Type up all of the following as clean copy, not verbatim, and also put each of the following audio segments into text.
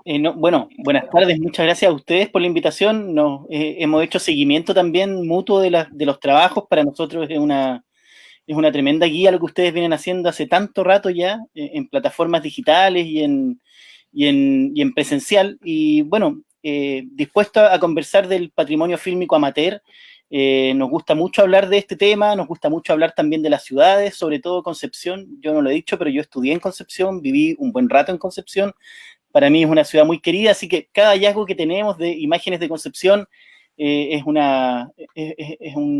Bueno, buenas tardes, muchas gracias a ustedes por la invitación. Hemos hecho seguimiento también mutuo de los trabajos. Para nosotros es una tremenda guía lo que ustedes vienen haciendo hace tanto rato ya en plataformas digitales y en presencial. Y bueno, dispuesto a conversar del patrimonio fílmico amateur. Nos gusta mucho hablar de este tema, nos gusta mucho hablar también de las ciudades, sobre todo Concepción. Yo no lo he dicho, pero yo estudié en Concepción, viví un buen rato en Concepción. Para mí es una ciudad muy querida, así que cada hallazgo que tenemos de imágenes de Concepción es una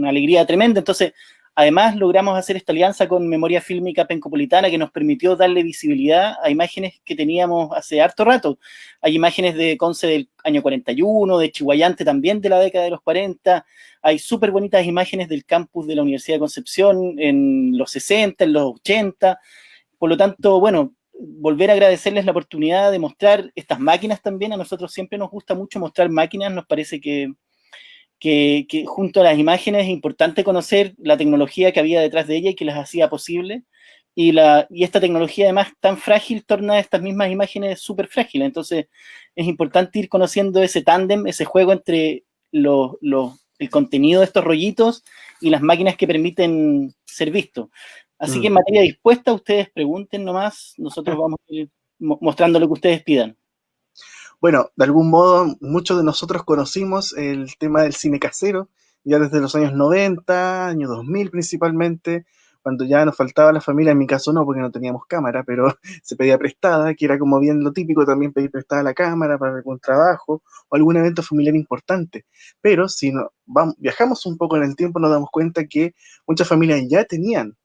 alegría tremenda. Entonces, además logramos hacer esta alianza con Memoria Fílmica Pencopolitana que nos permitió darle visibilidad a imágenes que teníamos hace harto rato. Hay imágenes de Conce del año 41, de Chihuayante también de la década de los 40, hay súper bonitas imágenes del campus de la Universidad de Concepción en los 60, en los 80. Por lo tanto, bueno, volver a agradecerles la oportunidad de mostrar estas máquinas también. A nosotros siempre nos gusta mucho mostrar máquinas, nos parece que junto a las imágenes es importante conocer la tecnología que había detrás de ella y que las hacía posible. Y esta tecnología además tan frágil torna estas mismas imágenes súper frágiles. Entonces es importante ir conociendo ese tándem, ese juego entre el contenido de estos rollitos y las máquinas que permiten ser vistos. Así que en Mm. materia dispuesta, ustedes pregunten nomás, nosotros vamos a ir mostrando lo que ustedes pidan. Bueno, de algún modo, muchos de nosotros conocimos el tema del cine casero, ya desde los años 90, año 2000 principalmente, cuando ya nos faltaba la familia, en mi caso no, porque no teníamos cámara, pero se pedía prestada, que era como bien lo típico también pedir prestada la cámara para algún trabajo o algún evento familiar importante. Pero si no, viajamos un poco en el tiempo, nos damos cuenta que muchas familias ya tenían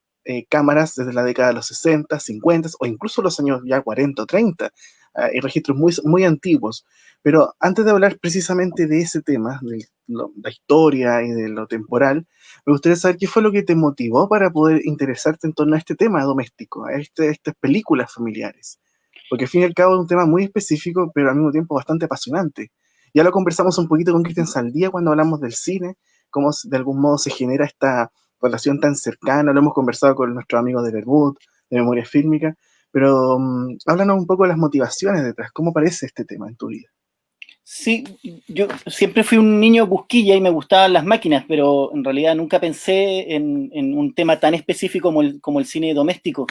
cámaras desde la década de los 60, 50 o incluso los años ya 40 o 30. Hay registros muy antiguos. Pero antes de hablar precisamente de ese tema, de la historia y de lo temporal, me gustaría saber qué fue lo que te motivó para poder interesarte en torno a este tema doméstico, a estas películas familiares. Porque al fin y al cabo es un tema muy específico, pero al mismo tiempo bastante apasionante. Ya lo conversamos un poquito con Cristian Saldía cuando hablamos del cine, cómo de algún modo se genera esta relación tan cercana, lo hemos conversado con nuestros amigos de Vermouth, de Memoria Fílmica, pero háblanos un poco de las motivaciones detrás, ¿cómo parece este tema en tu vida? Sí, yo siempre fui un niño busquilla y me gustaban las máquinas, pero en realidad nunca pensé en un tema tan específico como el cine doméstico.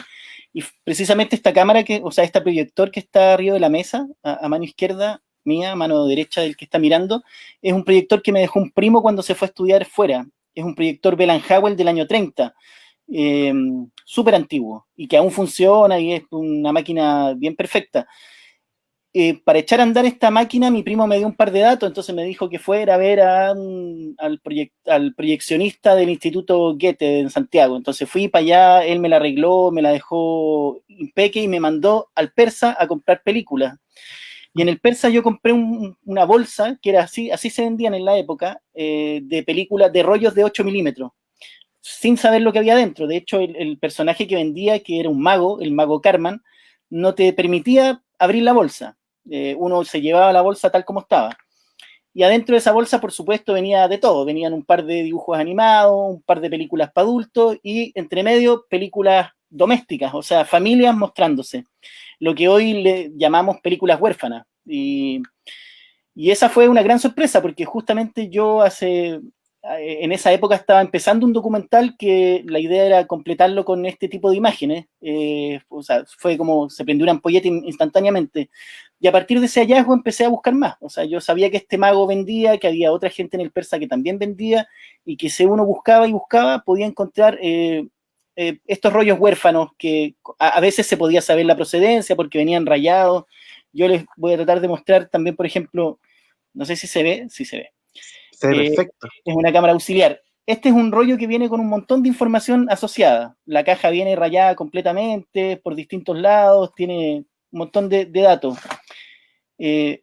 Y precisamente esta cámara, o sea, este proyector que está arriba de la mesa, a mano izquierda mía, a mano derecha del que está mirando, es un proyector que me dejó un primo cuando se fue a estudiar fuera. Es un proyector Bell Howell del año 30, eh, súper antiguo, y que aún funciona y es una máquina bien perfecta. Para echar a andar esta máquina, mi primo me dio un par de datos, entonces me dijo que fuera a ver al proyeccionista del Instituto Goethe en Santiago. Entonces fui para allá, él me la arregló, me la dejó impeque y me mandó al Persa a comprar películas. Y en el Persa yo compré una bolsa, que era así se vendían en la época, de películas, de rollos de 8 milímetros, sin saber lo que había dentro. De hecho, el personaje que vendía, que era un mago, el mago Carman, no te permitía abrir la bolsa. Uno se llevaba la bolsa tal como estaba. Y adentro de esa bolsa, por supuesto, venía de todo. Venían un par de dibujos animados, un par de películas para adultos y, entre medio, películas domésticas, o sea, familias mostrándose. Lo que hoy le llamamos películas huérfanas. Y esa fue una gran sorpresa porque justamente en esa época estaba empezando un documental que la idea era completarlo con este tipo de imágenes. O sea, fue como se prendió una ampolleta instantáneamente. Y a partir de ese hallazgo empecé a buscar más. O sea, yo sabía que este mago vendía, que había otra gente en el Persa que también vendía, y que si uno buscaba y buscaba, podía encontrar estos rollos huérfanos que a veces se podía saber la procedencia porque venían rayados. Yo les voy a tratar de mostrar también, por ejemplo, no sé si se ve, sí se ve. Se ve Eh, perfecto. es una cámara auxiliar. Este es un rollo que viene con un montón de información asociada. La caja viene rayada completamente por distintos lados, tiene un montón de datos. Eh,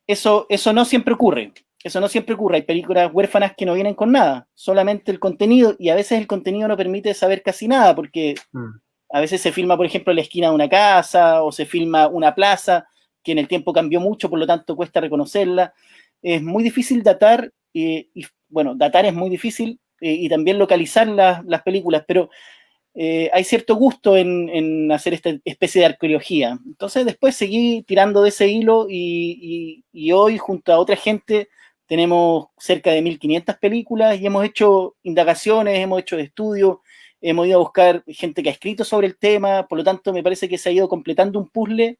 eso no siempre ocurre. Eso no siempre ocurre. Hay películas huérfanas que no vienen con nada, solamente el contenido, y a veces el contenido no permite saber casi nada, porque Mm. a veces se filma, por ejemplo, la esquina de una casa o se filma una plaza que en el tiempo cambió mucho, por lo tanto cuesta reconocerla. Es muy difícil datar, y bueno, datar es muy difícil y también localizar las películas, pero hay cierto gusto en hacer esta especie de arqueología. Entonces después seguí tirando de ese hilo y hoy junto a otra gente tenemos cerca de 1500 películas y hemos hecho indagaciones, hemos hecho estudios, hemos ido a buscar gente que ha escrito sobre el tema, por lo tanto me parece que se ha ido completando un puzzle.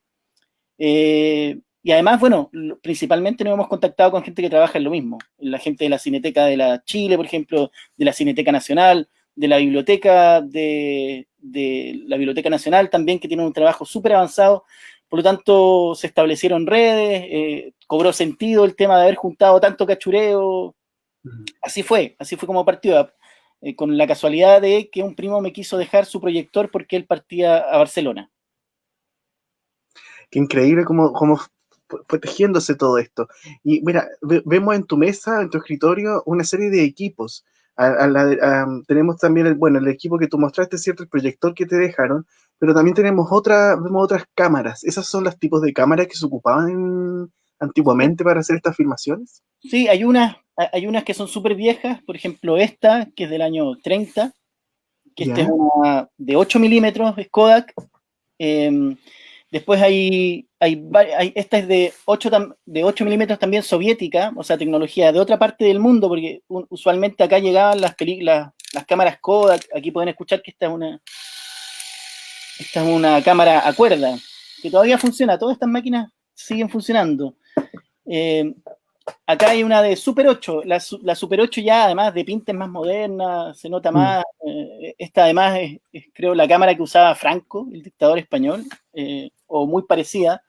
Y además, bueno, principalmente nos hemos contactado con gente que trabaja en lo mismo, la gente de la Cineteca de la Chile, por ejemplo, de la Cineteca Nacional, de la Biblioteca de la Biblioteca Nacional también, que tiene un trabajo súper avanzado. Por lo tanto, se establecieron redes, cobró sentido el tema de haber juntado tanto cachureo. Así fue como partió, con la casualidad de que un primo me quiso dejar su proyector porque él partía a Barcelona. Qué increíble cómo fue tejiéndose todo esto. Y mira, vemos en tu mesa, en tu escritorio, una serie de equipos. Tenemos también el equipo que tú mostraste, ¿cierto? El proyector que te dejaron, pero también vemos otras cámaras. ¿Esos son los tipos de cámaras que se ocupaban antiguamente para hacer estas filmaciones? Sí, hay unas que son súper viejas, por ejemplo esta, que es del año 30, que esta es una de 8 milímetros, es Kodak. Después esta es de 8 milímetros también soviética, o sea, tecnología de otra parte del mundo, porque usualmente acá llegaban las cámaras Kodak. Aquí pueden escuchar que esta es una cámara a cuerda, que todavía funciona, todas estas máquinas siguen funcionando. Acá hay una de Super 8, la Super 8 ya además de pinta es más moderna, se nota más. Esta además es creo la cámara que usaba Franco, el dictador español, o muy parecida.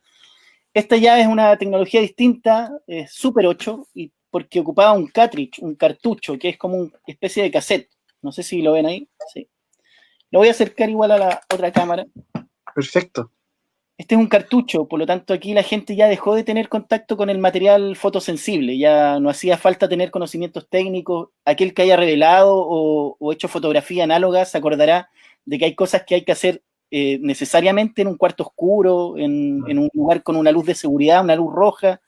Esta ya es una tecnología distinta, Super 8, y porque ocupaba un cartridge, un cartucho, que es como una especie de cassette. No sé si lo ven ahí. Sí. Lo voy a acercar igual a la otra cámara. Perfecto. Este es un cartucho, por lo tanto aquí la gente ya dejó de tener contacto con el material fotosensible, ya no hacía falta tener conocimientos técnicos. Aquel que haya revelado o hecho fotografía análoga se acordará de que hay cosas que hay que hacer necesariamente en un cuarto oscuro, en un lugar con una luz de seguridad, una luz roja.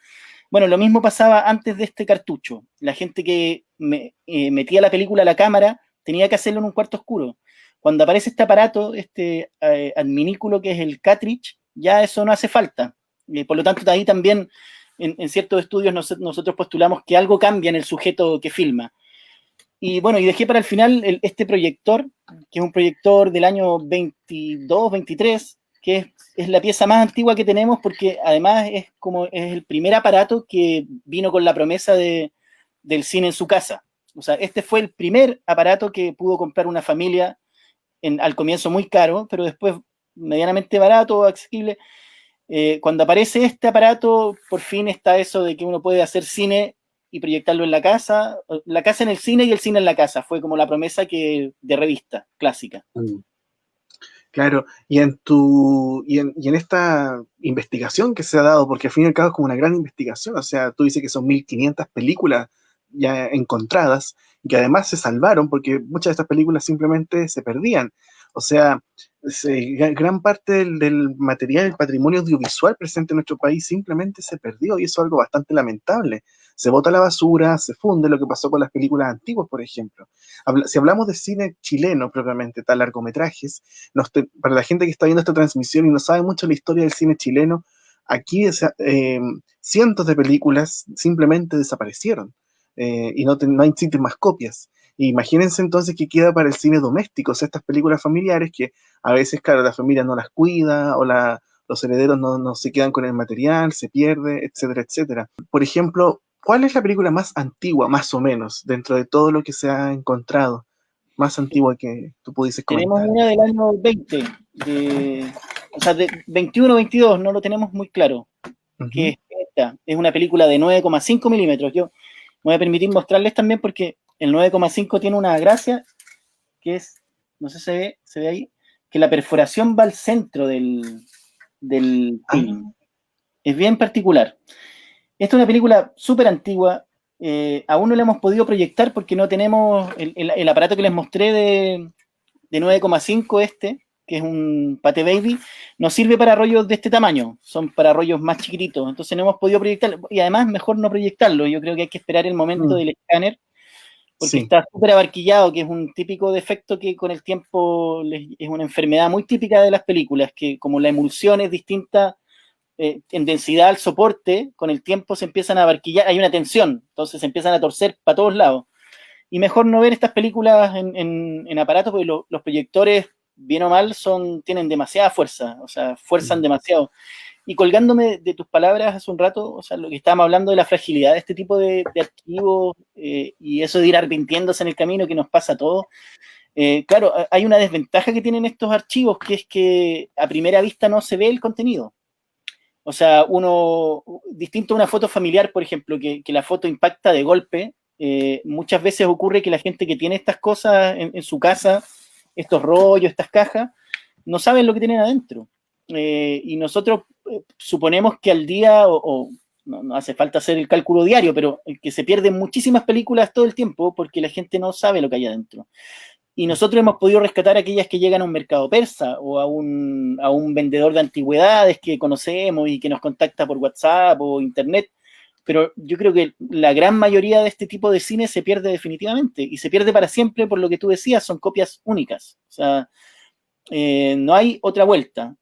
Bueno, lo mismo pasaba antes de este cartucho. La gente que metía la película a la cámara tenía que hacerlo en un cuarto oscuro. Cuando aparece este aparato, este adminículo que es el cartridge, ya eso no hace falta. Por lo tanto, ahí también en ciertos estudios nosotros postulamos que algo cambia en el sujeto que filma. Y bueno, y dejé para el final este proyector, que es un proyector del año 22, 23, que es la pieza más antigua que tenemos porque además es el primer aparato que vino con la promesa del cine en su casa. O sea, este fue el primer aparato que pudo comprar una familia al comienzo muy caro, pero después medianamente barato, accesible. Cuando aparece este aparato, por fin está eso de que uno puede hacer cine y proyectarlo en la casa en el cine y el cine en la casa. Fue como la promesa de revista clásica. Claro, y en esta investigación que se ha dado, porque al fin y al cabo es como una gran investigación, o sea, tú dices que son 1500 películas ya encontradas, y que además se salvaron porque muchas de estas películas simplemente se perdían. O sea, gran parte del material, el patrimonio audiovisual presente en nuestro país simplemente se perdió, y eso es algo bastante lamentable. Se bota a la basura, se funde, lo que pasó con las películas antiguas, por ejemplo. Si hablamos de cine chileno propiamente, tal largometrajes, para la gente que está viendo esta transmisión y no sabe mucho la historia del cine chileno, aquí cientos de películas simplemente desaparecieron, y no existen más copias. Imagínense entonces qué queda para el cine doméstico, o sea, estas películas familiares que a veces, claro, la familia no las cuida o los herederos no se quedan con el material, se pierde, etcétera, etcétera. Por ejemplo, ¿cuál es la película más antigua, más o menos, dentro de todo lo que se ha encontrado? Más antigua que tú pudieses Tenemos comentar. una del año 20, o sea, de 21, 22, no lo tenemos muy claro. Que es esta. Es una película de 9,5 milímetros. Yo me voy a permitir mostrarles también porque el 9,5 tiene una gracia que es, no sé si se ve ahí, que la perforación va al centro del film. Es bien particular. Esta es una película súper antigua. Aún no la hemos podido proyectar porque no tenemos el aparato que les mostré de 9,5 que es un Pate Baby, no sirve para rollos de este tamaño, son para rollos más chiquititos, entonces no hemos podido proyectarlo, y además mejor no proyectarlo, yo creo que hay que esperar el momento del escáner, porque Sí, está súper abarquillado, que es un típico defecto que con el tiempo es una enfermedad muy típica de las películas, que como la emulsión es distinta en densidad al soporte, con el tiempo se empiezan a abarquillar, hay una tensión, entonces se empiezan a torcer para todos lados. Y mejor no ver estas películas en aparatos, porque los proyectores, bien o mal, tienen demasiada fuerza, o sea, fuerzan demasiado. Y colgándome de tus palabras hace un rato, o sea, lo que estábamos hablando de la fragilidad de este tipo de archivos y eso de ir arrepintiéndose en el camino que nos pasa a todos. Claro, hay una desventaja que tienen estos archivos, que es que a primera vista no se ve el contenido. O sea, distinto a una foto familiar, por ejemplo, que la foto impacta de golpe, muchas veces ocurre que la gente que tiene estas cosas en su casa, estos rollos, estas cajas, no saben lo que tienen adentro. Y nosotros suponemos que al día, no hace falta hacer el cálculo diario, pero que se pierden muchísimas películas todo el tiempo porque la gente no sabe lo que hay adentro. Y nosotros hemos podido rescatar aquellas que llegan a un mercado persa o a un vendedor de antigüedades que conocemos y que nos contacta por WhatsApp o internet. Pero yo creo que la gran mayoría de este tipo de cine se pierde definitivamente y se pierde para siempre por lo que tú decías, son copias únicas. O sea, no hay otra vuelta.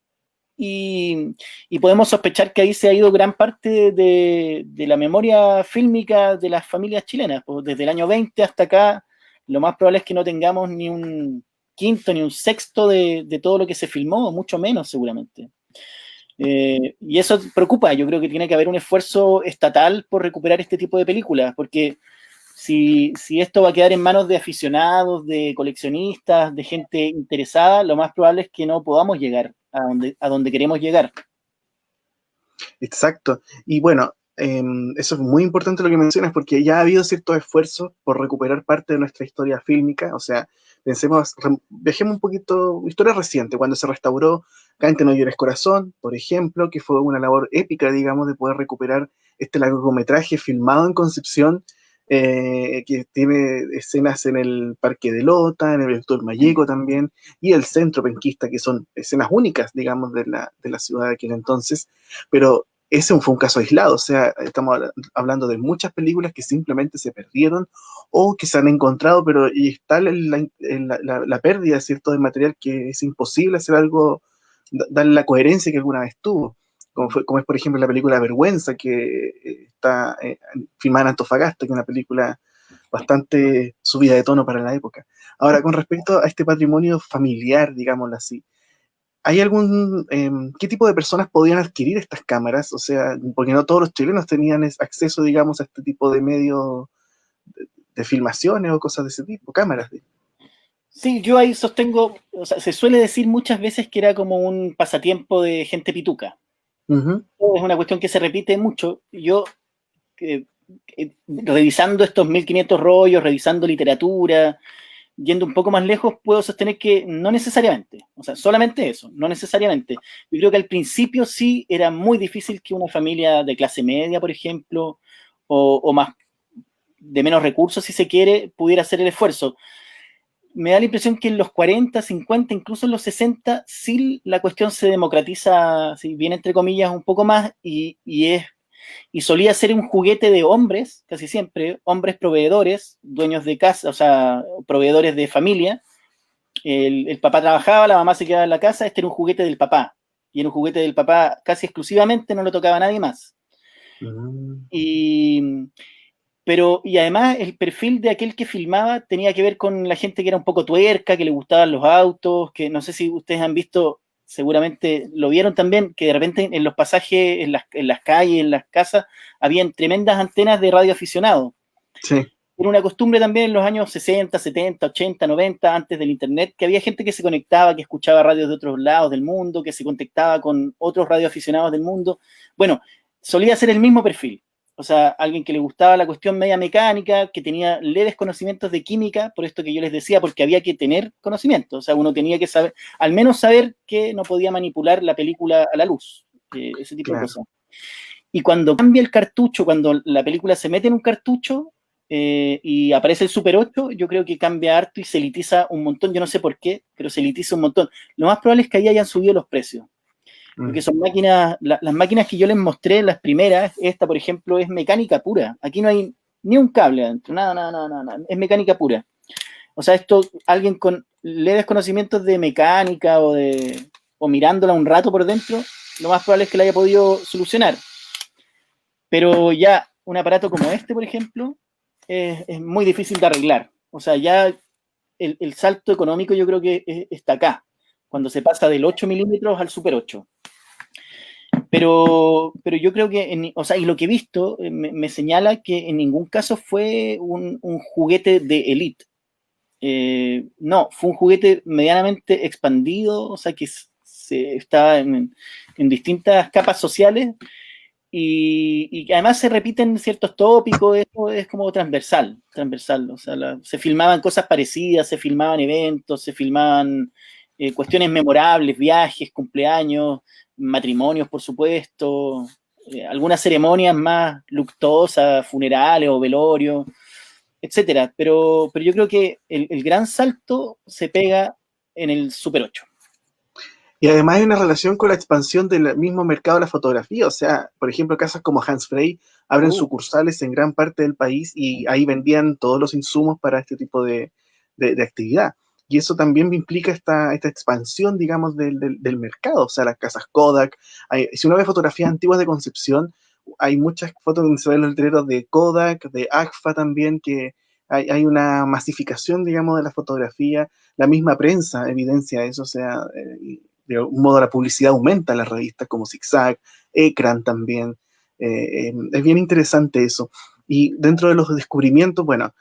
Y podemos sospechar que ahí se ha ido gran parte de la memoria fílmica de las familias chilenas. Pues desde el año 20 hasta acá, lo más probable es que no tengamos ni un quinto ni un sexto de todo lo que se filmó, mucho menos seguramente. Y eso preocupa, yo creo que tiene que haber un esfuerzo estatal por recuperar este tipo de películas, porque si esto va a quedar en manos de aficionados, de coleccionistas, de gente interesada, lo más probable es que no podamos llegar a donde queremos llegar. exacto. Y bueno, eso es muy importante lo que mencionas porque ya ha habido ciertos esfuerzos por recuperar parte de nuestra historia fílmica. O sea, viajemos un poquito, historia reciente, cuando se restauró Cante no llores corazón, por ejemplo, que fue una labor épica, digamos, de poder recuperar este largometraje filmado en Concepción, que tiene escenas en el Parque de Lota, en el Doctor Mayeco también, y el Centro Penquista, que son escenas únicas, digamos, de la ciudad de aquel entonces, pero ese fue un caso aislado, o sea, estamos hablando de muchas películas que simplemente se perdieron o que se han encontrado, pero y está la pérdida, ¿cierto?, de material que es imposible hacer algo, darle la coherencia que alguna vez tuvo, como es por ejemplo la película Vergüenza, que está filmada en Antofagasta, que es una película bastante subida de tono para la época. Ahora, con respecto a este patrimonio familiar, digámoslo así, ¿hay qué tipo de personas podían adquirir estas cámaras? O sea, porque no todos los chilenos tenían acceso, digamos, a este tipo de medios de filmaciones o cosas de ese tipo, cámaras. Sí, yo ahí sostengo, o sea, se suele decir muchas veces que era como un pasatiempo de gente pituca. Ujú. Es una cuestión que se repite mucho. Yo, revisando estos 1500 rollos, revisando literatura, yendo un poco más lejos, puedo sostener que no necesariamente, o sea, solamente eso, no necesariamente. Yo creo que al principio sí era muy difícil que una familia de clase media, por ejemplo, o más de menos recursos, si se quiere, pudiera hacer el esfuerzo. Me da la impresión que en los 40, 50, incluso en los 60, sí la cuestión se democratiza, si bien entre comillas, un poco más y solía ser un juguete de hombres, casi siempre, hombres proveedores, dueños de casa, o sea, proveedores de familia. El papá trabajaba, la mamá se quedaba en la casa, este era un juguete del papá. Y era un juguete del papá casi exclusivamente, no lo tocaba nadie más. Mm. Y, y además el perfil de aquel que filmaba tenía que ver con la gente que era un poco tuerca, que le gustaban los autos, que no sé si ustedes han visto, seguramente lo vieron también, que de repente en los pasajes, en las calles, en las casas, habían tremendas antenas de radioaficionados. Sí. Era una costumbre también en los años 60, 70, 80, 90, antes del internet, que había gente que se conectaba, que escuchaba radios de otros lados del mundo, que se contactaba con otros radioaficionados del mundo. Bueno, solía ser el mismo perfil. O sea, alguien que le gustaba la cuestión media mecánica, que tenía leves conocimientos de química, por esto que yo les decía, porque había que tener conocimiento. O sea, uno tenía que saber, al menos saber que no podía manipular la película a la luz, ese tipo de Claro. cosas. Y cuando cambia el cartucho, cuando la película se mete en un cartucho y aparece el Super 8, yo creo que cambia harto y se elitiza un montón. Yo no sé por qué, pero se elitiza un montón. Lo más probable es que ahí hayan subido los precios. Porque Mm. son máquinas, las máquinas que yo les mostré, las primeras, esta por ejemplo, es mecánica pura. Aquí no hay ni un cable adentro, nada, nada, nada, nada, nada. Es mecánica pura. O sea, esto, alguien con leves conocimientos de mecánica o mirándola un rato por dentro, lo más probable es que la haya podido solucionar. Pero ya un aparato como este, por ejemplo, es muy difícil de arreglar. O sea, ya el salto económico yo creo que está acá, cuando se pasa del 8 milímetros al Super 8. Pero yo creo que, o sea, y lo que he visto me señala que en ningún caso fue un juguete de elite. No, fue un juguete medianamente expandido, o sea, que se estaba en distintas capas sociales y que además se repiten ciertos tópicos, eso es como transversal, o sea, se filmaban cosas parecidas, se filmaban eventos, se filmaban cuestiones memorables, viajes, cumpleaños, matrimonios, por supuesto, algunas ceremonias más luctuosas, funerales o velorios, etcétera. Pero yo creo que el gran salto se pega en el Super 8. Y además hay una relación con la expansión del mismo mercado de la fotografía. O sea, por ejemplo, casas como Hans Frey abren sucursales en gran parte del país y ahí vendían todos los insumos para este tipo de actividad. Y eso también implica esta expansión, digamos, del mercado. O sea, las casas Kodak. Si uno ve fotografías antiguas de Concepción, hay muchas fotos donde se ven los letreros de Kodak, de Agfa también, que hay una masificación, digamos, de la fotografía. La misma prensa evidencia eso. O sea, de un modo la publicidad aumenta en las revistas como Zigzag, Ecran también. Es bien interesante eso. Y dentro de los descubrimientos, bueno,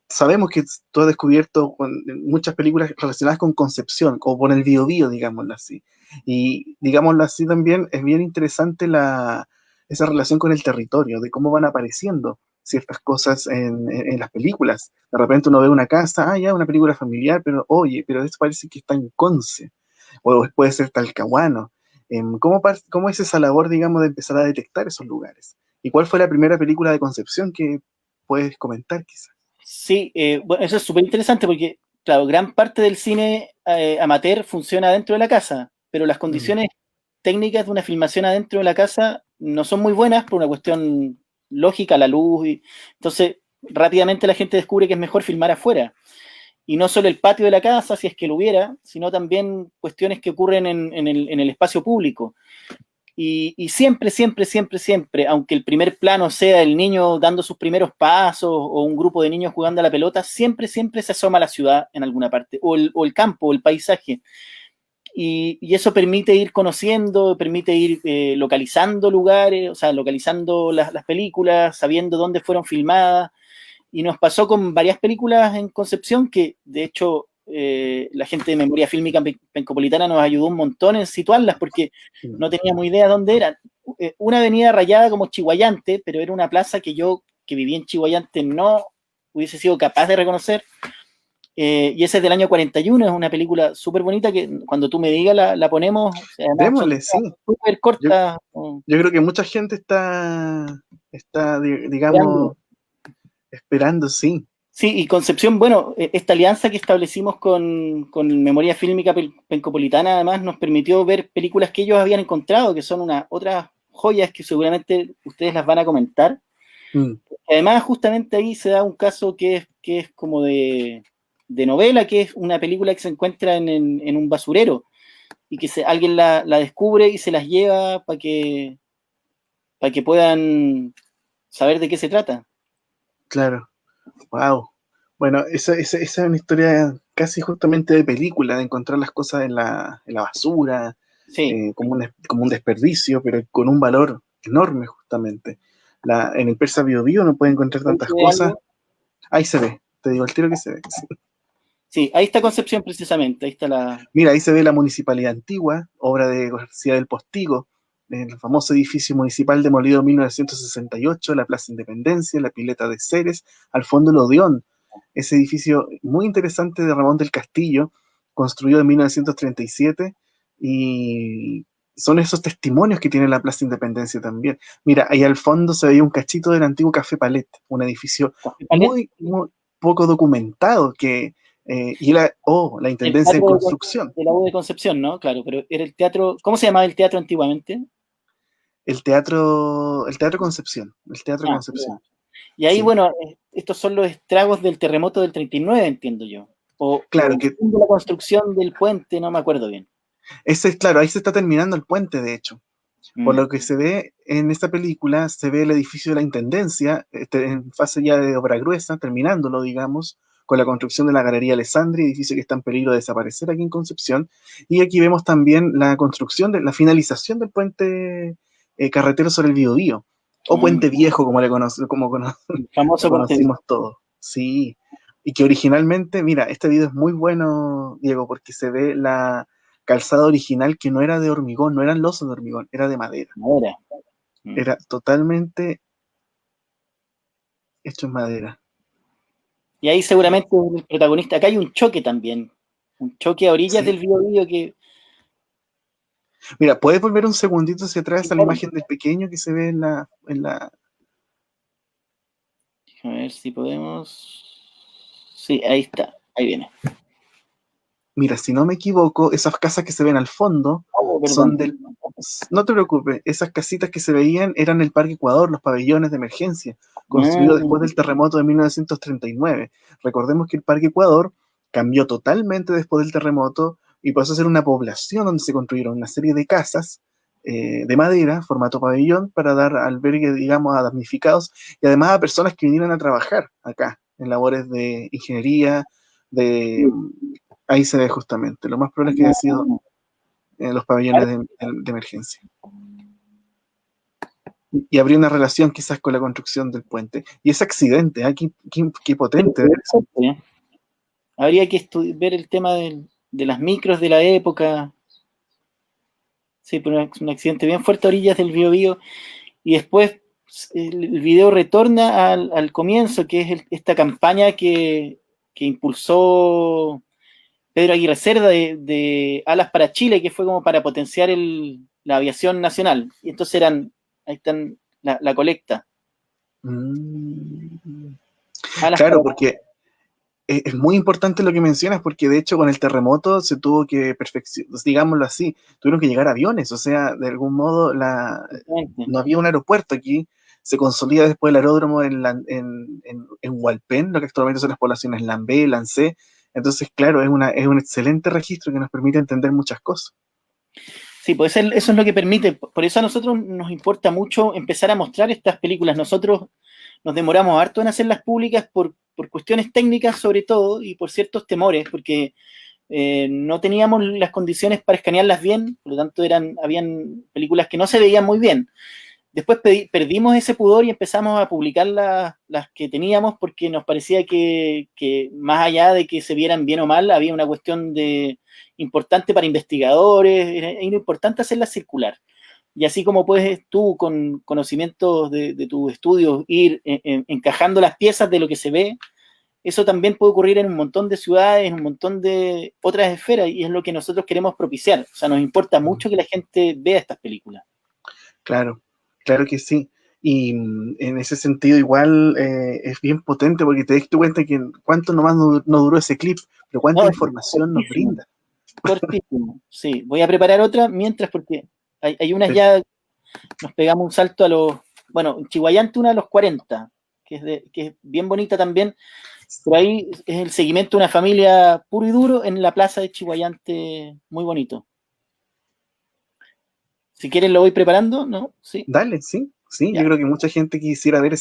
sabemos que tú has descubierto muchas películas relacionadas con Concepción, o con el Biobío, digámoslo así. Y digámoslo así también, es bien interesante esa relación con el territorio, de cómo van apareciendo ciertas cosas en las películas. De repente uno ve una casa, ya, una película familiar, pero oye, pero esto parece que está en Conce, o puede ser Talcahuano. ¿Cómo es esa labor, digamos, de empezar a detectar esos lugares? ¿Y cuál fue la primera película de Concepción que puedes comentar, quizás? Sí, bueno, eso es súper interesante porque, claro, gran parte del cine amateur funciona dentro de la casa, pero las condiciones técnicas de una filmación adentro de la casa no son muy buenas por una cuestión lógica, la luz. Entonces, rápidamente la gente descubre que es mejor filmar afuera. Y no solo el patio de la casa, si es que lo hubiera, sino también cuestiones que ocurren en el espacio público. Y siempre, siempre, siempre, siempre, aunque el primer plano sea el niño dando sus primeros pasos o un grupo de niños jugando a la pelota, siempre, siempre se asoma la ciudad en alguna parte, o el campo, o el paisaje. Y eso permite ir conociendo, permite ir localizando lugares, o sea, localizando las películas, sabiendo dónde fueron filmadas. Y nos pasó con varias películas en Concepción que, de hecho, la gente de Memoria Fílmica Pencopolitana nos ayudó un montón en situarlas porque no teníamos idea dónde eran. Una avenida rayada como Chihuayante, pero era una plaza que yo, que vivía en Chihuayante, no hubiese sido capaz de reconocer. Y esa es del año 41, es una película súper bonita que cuando tú me digas la ponemos. Además son Démosle, sí. súper Yo, cortas. yo creo que mucha gente está digamos, esperando, sí. Sí, y Concepción, bueno, esta alianza que establecimos con Memoria Fílmica Pencopolitana además nos permitió ver películas que ellos habían encontrado, que son otras joyas que seguramente ustedes las van a comentar. Mm. Además, justamente ahí se da un caso que es como de novela, que es una película que se encuentra en un basurero y que alguien la descubre y se las lleva para que puedan saber de qué se trata. Claro. Wow. Bueno, esa es una historia casi justamente de película, de encontrar las cosas en la basura, Sí. como un desperdicio, pero con un valor enorme justamente. En el Persa Bio Bio no puede encontrar Ahí tantas se ve cosas. algo. Ahí se ve, te digo el tiro que se ve. Sí. Sí, ahí está Concepción precisamente, ahí está la... Mira, ahí se ve la Municipalidad Antigua, obra de García del Postigo, el famoso edificio municipal demolido en 1968, la Plaza Independencia, la Pileta de Ceres, al fondo el Odeón, ese edificio muy interesante de Ramón del Castillo, construido en 1937, y son esos testimonios que tiene la Plaza Independencia también. Mira, ahí al fondo se veía un cachito del antiguo Café Palet, un edificio muy, muy poco documentado y la El Intendencia en teatro construcción. de la U de Concepción, ¿no? Claro, pero era el teatro... ¿Cómo se llamaba el teatro antiguamente? el Teatro Concepción, el Teatro Ah, Concepción, ya. Y ahí, sí. bueno, estos son los estragos del terremoto del 39, entiendo yo. O Claro el que fin de la construcción del puente, no me acuerdo bien. ese es claro, ahí se está terminando el puente, de hecho. Por Mm. lo que se ve en esta película, se ve el edificio de la Intendencia en fase ya de obra gruesa, terminándolo, digamos, con la construcción de la Galería Alessandri, edificio que está en peligro de desaparecer aquí en Concepción. Y aquí vemos también la construcción, la finalización del puente carretero sobre el Biobío, o Ah, Puente Viejo, como el lo famoso puente conocimos viejo. todos. Sí, y que originalmente, mira, este video es muy bueno, Diego, porque se ve la calzada original que no era de hormigón, no eran losas de hormigón, era de madera. Ahora. Mm. Era totalmente hecho en madera. Y ahí seguramente el protagonista, acá hay un choque también, un choque a orillas Sí. del Biobío que, Mira, ¿puedes volver un segundito hacia atrás a la imagen del pequeño que se ve a ver si podemos. Sí, ahí está, ahí viene. Mira, si no me equivoco, esas casas que se ven al fondo Oh, son perdón. del... No te preocupes, esas casitas que se veían eran el Parque Ecuador, los pabellones de emergencia, construidos después Ah, del terremoto de 1939. Recordemos que el Parque Ecuador cambió totalmente después del terremoto y pasó a ser una población donde se construyeron una serie de casas de madera, formato pabellón, para dar albergue, digamos, a damnificados y además a personas que vinieran a trabajar acá en labores de ingeniería, de... Ahí se ve justamente. Lo más probable es que haya sido en los pabellones de emergencia. Y habría una relación quizás con la construcción del puente. Y ese accidente, ¿eh? Qué potente debe ser. sí. Habría que ver el tema de las micros de la época. Sí, pero es un accidente bien fuerte a orillas del Biobío. Y después el video retorna al comienzo, que es esta campaña que impulsó Pedro Aguirre Cerda de Alas para Chile, que fue como para potenciar la aviación nacional. Y entonces ahí están la colecta. Mm. Alas Claro, para porque es muy importante lo que mencionas, porque de hecho con el terremoto se tuvo que perfeccionar, digámoslo así, tuvieron que llegar aviones, o sea, de algún modo Chile. no había un aeropuerto aquí, se consolida después el aeródromo en Hualpén, lo que actualmente son las poblaciones Lambé, Lancé, entonces claro, es un excelente registro que nos permite entender muchas cosas. Sí, pues eso es lo que permite. Por eso a nosotros nos importa mucho empezar a mostrar estas películas. Nosotros nos demoramos harto en hacerlas públicas por cuestiones técnicas sobre todo y por ciertos temores, porque no teníamos las condiciones para escanearlas bien, por lo tanto habían películas que no se veían muy bien. Después perdimos ese pudor y empezamos a publicar las que teníamos porque nos parecía que más allá de que se vieran bien o mal, había una cuestión importante para investigadores, era importante hacerlas circular. Y así como puedes tú, con conocimientos de tus estudios, ir encajando las piezas de lo que se ve, eso también puede ocurrir en un montón de ciudades, en un montón de otras esferas, y es lo que nosotros queremos propiciar. O sea, nos importa mucho que la gente vea estas películas. Claro, claro que sí. Y en ese sentido igual es bien potente porque te das cuenta que cuánto nomás no duró ese clip, pero cuánta No, es información nos cortísimo, brinda. cortísimo. Sí, voy a preparar otra mientras, porque hay unas Per- ya, nos pegamos un salto a los, bueno, en Chihuayante una a los 40, que es bien bonita también, pero ahí es el seguimiento de una familia puro y duro en la plaza de Chihuayante, muy bonito. Si quieres lo voy preparando, ¿no? Sí, Dale, sí, sí, yo ya. creo que mucha gente quisiera ver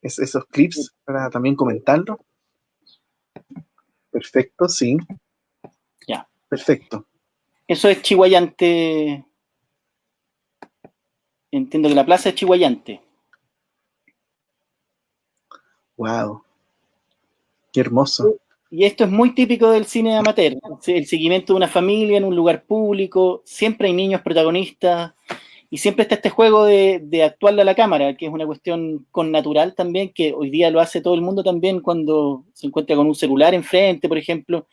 esos clips para también comentarlo. Perfecto, sí, Ya. perfecto. Eso es Chihuayante, entiendo que la plaza es Chihuayante. Wow, qué hermoso. Y esto es muy típico del cine amateur, el seguimiento de una familia en un lugar público, siempre hay niños protagonistas y siempre está este juego de actuarle a la cámara, que es una cuestión connatural también, que hoy día lo hace todo el mundo también cuando se encuentra con un celular enfrente, por ejemplo,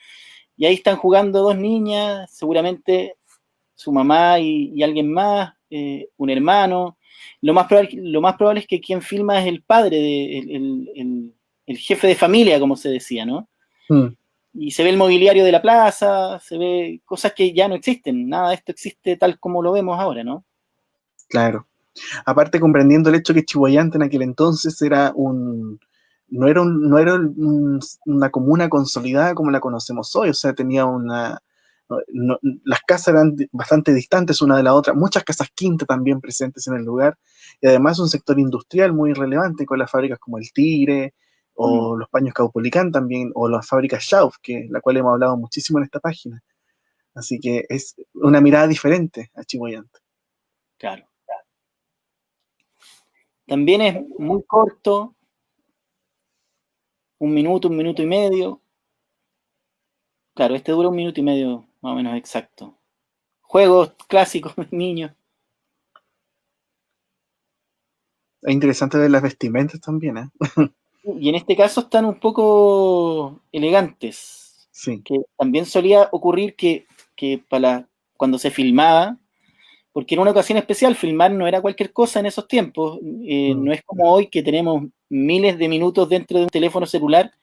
y ahí están jugando dos niñas, seguramente su mamá y alguien más, un hermano. Lo más probable es que quien filma es el padre, el jefe de familia, como se decía, ¿no? Mm, Y se ve el mobiliario de la plaza, se ve cosas que ya no existen, nada de esto existe tal como lo vemos ahora, ¿no? claro, Aparte comprendiendo el hecho que Chihuayante en aquel entonces no era una comuna consolidada como la conocemos hoy, o sea, tenía las casas eran bastante distantes una de la otra, muchas casas quinta también presentes en el lugar, y además un sector industrial muy relevante con las fábricas como el Tigre, o los paños Caupolicán también, o las fábricas Schauf, la cual hemos hablado muchísimo en esta página. Así que es una mirada diferente a Chihuayante. Claro. También es muy corto, 1 minuto y medio. Claro, este dura 1 minuto y medio, más o menos exacto. Juegos clásicos de niños. Es interesante ver las vestimentas también, ¿eh? Y en este caso están un poco elegantes. Sí. Que también solía ocurrir que cuando se filmaba, porque era una ocasión especial, filmar no era cualquier cosa en esos tiempos. No es como hoy que tenemos miles de minutos dentro de un teléfono celular.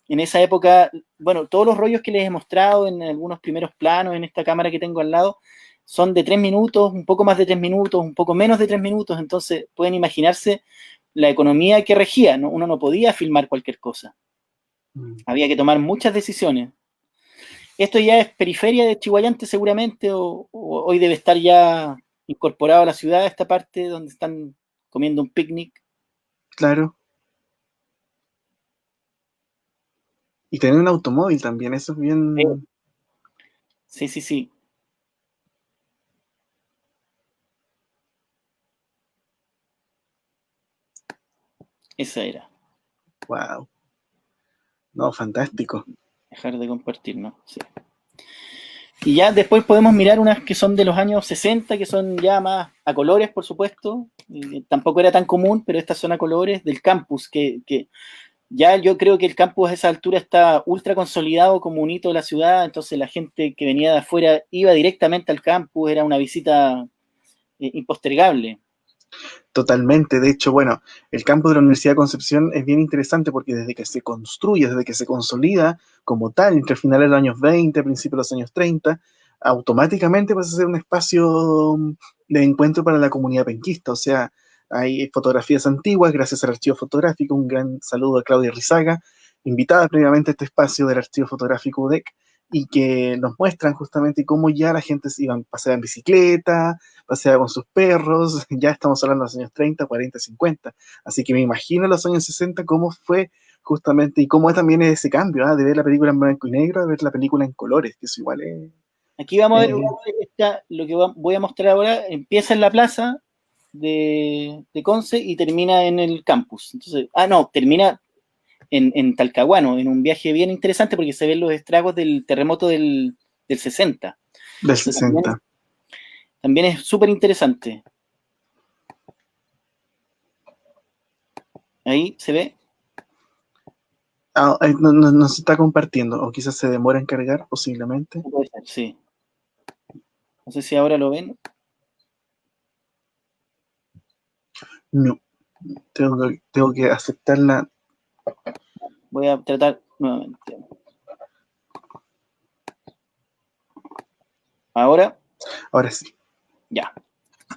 En esa época, bueno, todos los rollos que les he mostrado en algunos primeros planos en esta cámara que tengo al lado son de 3 minutos, un poco más de 3 minutos, un poco menos de 3 minutos, entonces pueden imaginarse la economía que regía, ¿no? Uno no podía filmar cualquier cosa, había que tomar muchas decisiones. Esto ya es periferia de Chihuayante seguramente, o hoy debe estar ya incorporado a la ciudad, esta parte donde están comiendo un picnic. Claro. Y tener un automóvil también, eso es bien... Sí, sí, sí. Esa era. Wow. No, fantástico. Dejar de compartir, ¿no? Sí. Y ya después podemos mirar unas que son de los años 60, que son ya más a colores, por supuesto. Tampoco era tan común, pero estas son a colores del campus, que ya yo creo que el campus a esa altura está ultra consolidado como un hito de la ciudad, entonces la gente que venía de afuera iba directamente al campus, era una visita impostergable. Totalmente. De hecho, bueno, el campus de la Universidad de Concepción es bien interesante porque desde que se construye, desde que se consolida como tal, entre finales de los años 20, principios de los años 30, automáticamente pasa a ser un espacio de encuentro para la comunidad penquista. O sea, hay fotografías antiguas gracias al archivo fotográfico. Un gran saludo a Claudia Rizaga, invitada previamente a este espacio del archivo fotográfico UDEC, y que nos muestran justamente cómo ya la gente se iba a pasear en bicicleta, paseaba con sus perros. Ya estamos hablando de los años 30, 40, 50, así que me imagino los años 60 cómo fue justamente, y cómo también es ese cambio, de ver la película en blanco y negro a ver la película en colores, que eso igual es... Aquí vamos a ver lo que voy a mostrar ahora, empieza en la plaza de Conce y termina en el campus. Entonces, no, termina en Talcahuano, en un viaje bien interesante porque se ven los estragos del terremoto del 60. Del 60. También es súper interesante. Ahí se ve. No se está compartiendo, o quizás se demora en cargar, posiblemente. Sí. No sé si ahora lo ven. No, tengo que aceptarla. Voy a tratar nuevamente. Ahora Sí. ya.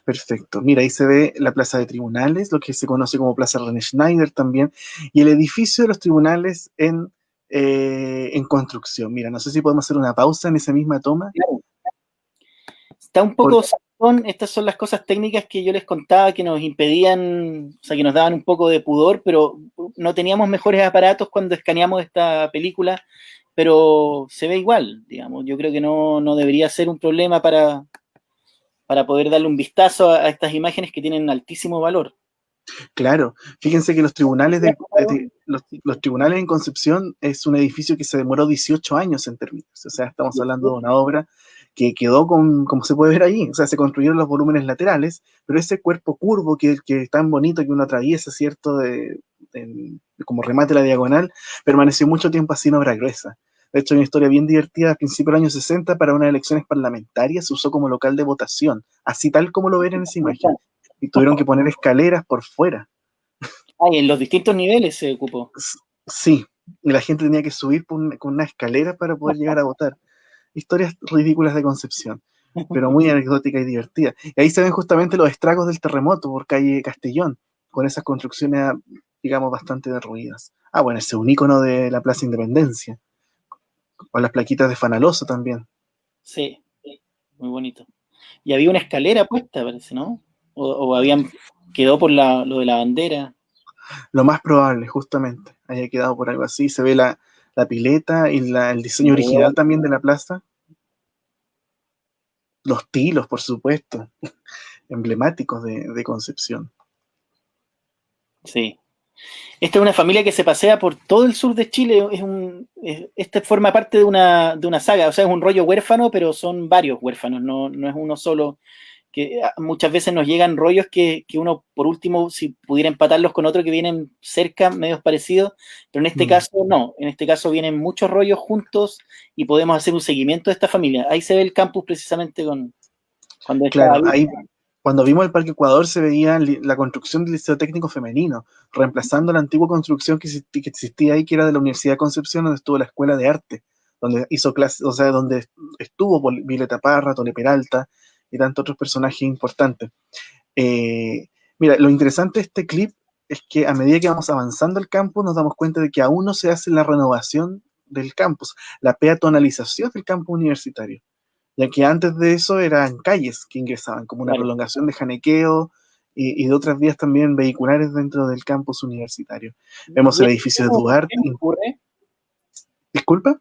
Perfecto. Mira, ahí se ve la plaza de tribunales, lo que se conoce como Plaza René Schneider también, y el edificio de los tribunales en construcción. Mira, no sé si podemos hacer una pausa en esa misma toma. Está un poco... Estas son las cosas técnicas que yo les contaba que nos impedían, o sea, que nos daban un poco de pudor, pero no teníamos mejores aparatos cuando escaneamos esta película, pero se ve igual, digamos. Yo creo que no debería ser un problema para poder darle un vistazo a estas imágenes que tienen altísimo valor. Claro, fíjense que los tribunales los tribunales en Concepción es un edificio que se demoró 18 años en terminarse. O sea, estamos hablando de una obra que quedó como se puede ver ahí. O sea, se construyeron los volúmenes laterales, pero ese cuerpo curvo que es tan bonito que uno atraviesa, ¿cierto? Como remate la diagonal, permaneció mucho tiempo así en obra gruesa. De hecho, hay una historia bien divertida. A principios de los años 60, para unas elecciones parlamentarias, se usó como local de votación, así tal como lo ven en esa imagen. Y tuvieron que poner escaleras por fuera. Y en los distintos niveles se ocupó. Sí, y la gente tenía que subir con una escalera para poder llegar a votar. Historias ridículas de Concepción. pero muy anecdótica y divertida. Y ahí se ven justamente los estragos del terremoto por calle Castellón, con esas construcciones, digamos, bastante derruidas. Ah, bueno, ese un ícono de la Plaza Independencia, o las plaquitas de Fanaloso también. Sí, muy bonito. Y había una escalera puesta, parece, ¿no? O habían, quedó por lo de la bandera. Lo más probable, justamente, haya quedado por algo así. Se ve la pileta y el diseño original también de la plaza. Los tilos, por supuesto, emblemáticos de Concepción. Sí. Esta es una familia que se pasea por todo el sur de Chile. Este forma parte de una saga, o sea, es un rollo huérfano, pero son varios huérfanos, no es uno solo. Que muchas veces nos llegan rollos que uno, por último, si pudiera empatarlos con otro que vienen cerca, medios parecidos, pero en este caso no. En este caso vienen muchos rollos juntos y podemos hacer un seguimiento de esta familia. Ahí se ve el campus precisamente cuando estaba Claro, ahí. ahí cuando vimos el Parque Ecuador se veía la construcción del Liceo Técnico Femenino, reemplazando la antigua construcción que existía ahí, que era de la Universidad de Concepción, donde estuvo la Escuela de Arte, donde hizo clases, o sea, donde estuvo Violeta Parra, Tony Peralta y tantos otros personajes importantes. Mira, lo interesante de este clip es que a medida que vamos avanzando el campus nos damos cuenta de que aún no se hace la renovación del campus, la peatonalización del campus universitario, ya que antes de eso eran calles que ingresaban, como una Claro. prolongación de Janequeo y de otras vías también vehiculares dentro del campus universitario. Vemos ¿Y el edificio de Duarte. qué año ocurre? Disculpa,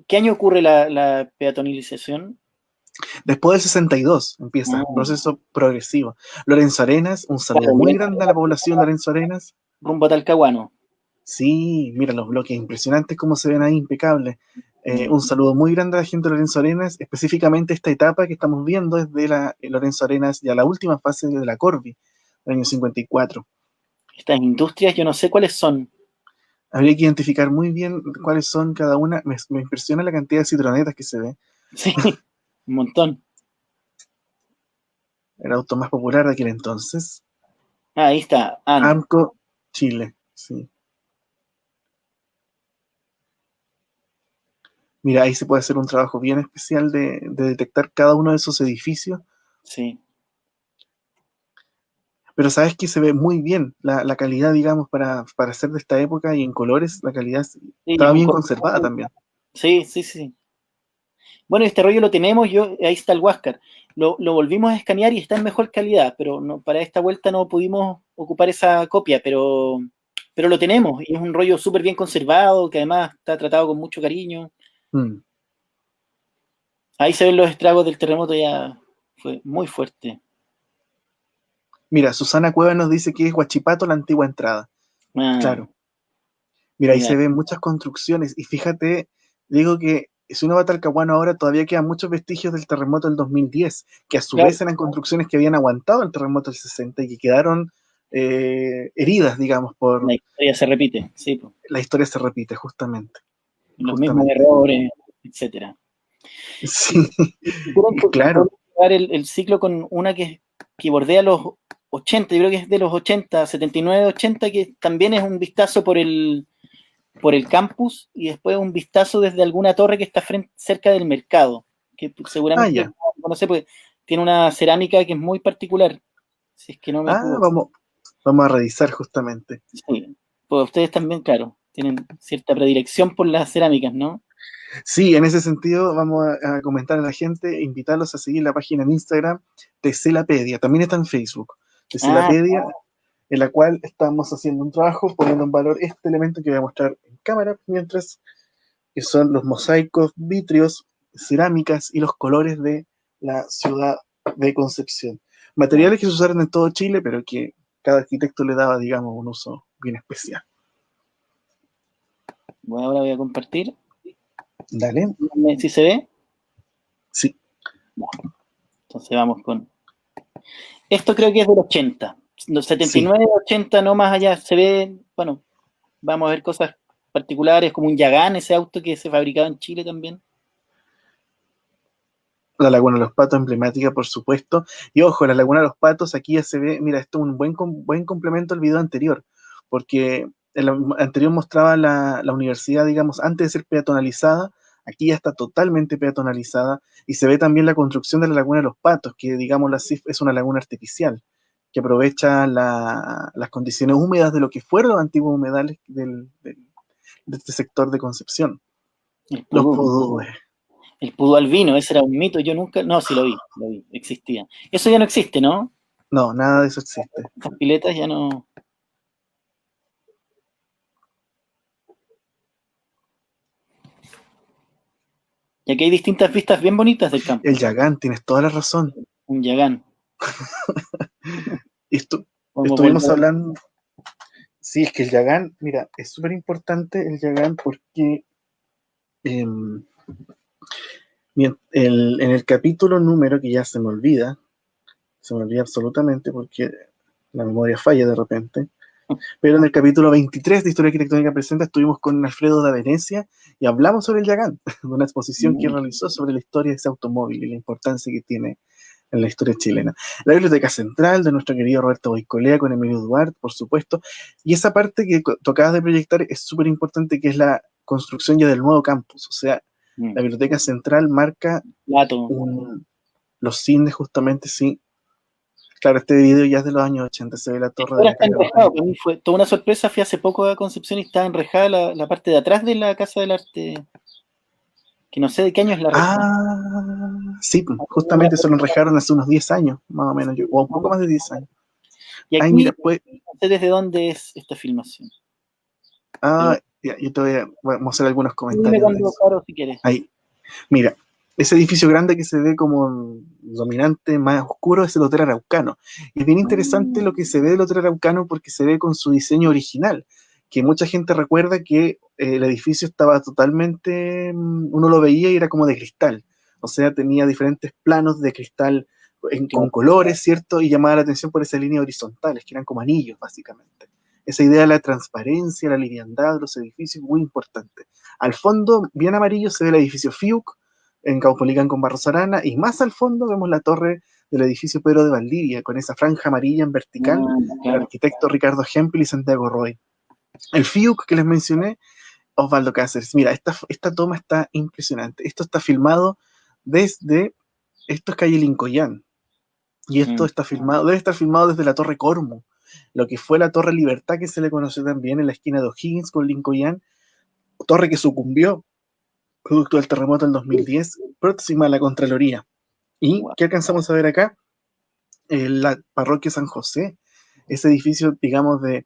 ¿Qué año ocurre la peatonalización? después del 62 empieza, un Ah, proceso progresivo. Lorenzo Arenas, un saludo claro, muy grande a la población de Lorenzo Arenas. rumbo a Talcahuano. Sí, mira los bloques impresionantes como se ven ahí, impecables. Mm. Un saludo muy grande a la gente de Lorenzo Arenas, específicamente esta etapa que estamos viendo es de la Lorenzo Arenas, ya la última fase de la Corvi, del año 54. Estas industrias, yo no sé cuáles son. Habría que identificar muy bien cuáles son cada una. Me impresiona la cantidad de citronetas que se ve. Sí, un montón. El auto más popular de aquel entonces. Ah, ahí está, AN. Arco, Chile. Sí. Mira, ahí se puede hacer un trabajo bien especial de detectar cada uno de esos edificios. Sí. Pero sabes que se ve muy bien la calidad, digamos, para ser de esta época y en colores, la calidad Sí, es estaba un bien color. conservada también. Sí, sí, sí. Bueno, este rollo lo tenemos, ahí está el Huáscar. Lo volvimos a escanear y está en mejor calidad, pero no, para esta vuelta no pudimos ocupar esa copia, pero lo tenemos y es un rollo súper bien conservado, que además está tratado con mucho cariño. Mm. Ahí se ven los estragos del terremoto, ya fue muy fuerte. Mira, Susana Cueva nos dice que es Huachipato la antigua entrada. Ah, Claro. Mira, ahí mira, se ven muchas construcciones y fíjate, digo que si uno va a Talcahuano ahora todavía quedan muchos vestigios del terremoto del 2010, que a su claro, vez eran construcciones que habían aguantado el terremoto del 60 y que quedaron heridas, digamos, por la historia se repite, sí, pues, la historia se repite justamente, los mismos justamente. errores, etcétera. Sí, Y quiero claro. llevar el ciclo con una que bordea los 80, yo creo que es de los 80, 79, 80, que también es un vistazo por el campus y después un vistazo desde alguna torre que está cerca del mercado, que Ah, seguramente ya. no sé, pues tiene una cerámica que es muy particular, si es que no me Ah, equivoco. vamos a revisar justamente. Sí, pues ustedes también, claro, tienen cierta predilección por las cerámicas, ¿no? Sí, en ese sentido vamos a comentar a la gente, e invitarlos a seguir la página en Instagram de Celapedia, también está en Facebook, de Ah, Celapedia, en la cual estamos haciendo un trabajo poniendo en valor este elemento que voy a mostrar en cámara mientras, que son los mosaicos, vitrios, cerámicas y los colores de la ciudad de Concepción. bueno, Materiales que se usaron en todo Chile, pero que cada arquitecto le daba, digamos, un uso bien especial. bueno, ahora voy a compartir. Dale. ¿Si se ve? Sí, No. Entonces vamos con... Esto creo que es del 80. Los sí. 79, 80, no más allá. Se ve, bueno, vamos a ver cosas particulares como un Yagán, ese auto que se fabricaba en Chile también. La Laguna de los Patos emblemática, por supuesto. Y ojo, la Laguna de los Patos, aquí ya se ve, mira, esto es un buen complemento al video anterior, porque el anterior mostraba la universidad, digamos, antes de ser peatonalizada, Aquí ya está totalmente peatonalizada y se ve también la construcción de la Laguna de los Patos, que digámoslo así es una laguna artificial, que aprovecha las condiciones húmedas de lo que fueron los antiguos humedales de este sector de Concepción. El Los pudú. pudúes. El pudú albino, ese era un mito, yo nunca, no, sí lo vi, existía. Eso ya no existe, ¿no? No, nada de eso existe. Las piletas ya no. Y aquí hay distintas vistas bien bonitas del campo. El Yagán, tienes toda la razón. Un yagán. Estuvimos hablando. Sí, es que el Yagán, mira, es súper importante el Yagán porque en el capítulo número, que ya se me olvida absolutamente porque la memoria falla de repente, pero en el capítulo 23 de Historia Arquitectónica Presenta estuvimos con Alfredo da Venecia y hablamos sobre el Yagán, de una exposición que realizó sobre la historia de ese automóvil y la importancia que tiene en la historia chilena. La Biblioteca Central de nuestro querido Roberto Boicolea con Emilio Duarte, por supuesto, y esa parte que tocabas de proyectar es súper importante, que es la construcción ya del nuevo campus. O sea, la Biblioteca Central marca los cines justamente, sí. Claro, este video ya es de los años 80, se ve la torre de la está enrejado. Para mí fue toda una sorpresa, fui hace poco a Concepción y estaba enrejada la parte de atrás de la Casa del Arte, que no sé de qué año es la reja. Sí, justamente se lo enrejaron hace unos 10 años, más o menos, o un poco más de 10 años. Y aquí, mira, pues, no sé desde dónde es esta filmación. Ya, yo te voy a mostrar algunos comentarios. Claro, si quieres. Ahí, mira, ese edificio grande que se ve como dominante, más oscuro, es el Hotel Araucano. Y es bien interesante lo que se ve del Hotel Araucano porque se ve con su diseño original, que mucha gente recuerda que el edificio estaba totalmente, uno lo veía y era como de cristal, o sea, tenía diferentes planos de cristal con colores, ¿cierto? Y llamaba la atención por esas líneas horizontales, que eran como anillos, básicamente. Esa idea de la transparencia, la liviandad de los edificios, muy importante. Al fondo, bien amarillo, se ve el edificio FIUC, en Caupolicán con Barros Arana, y más al fondo vemos la torre del edificio Pedro de Valdivia, con esa franja amarilla en vertical, del arquitecto Ricardo Hempel y Santiago Roy. El FIUC que les mencioné, Osvaldo Cáceres. Mira, esta toma está impresionante. Esto está filmado esto es calle Lincoyán, y esto está filmado, debe estar filmado desde la Torre Cormu, lo que fue la Torre Libertad, que se le conoció también en la esquina de O'Higgins con Lincoyán, torre que sucumbió producto del terremoto del 2010, próxima a la Contraloría. ¿Y qué alcanzamos a ver acá? La parroquia San José, ese edificio, digamos, de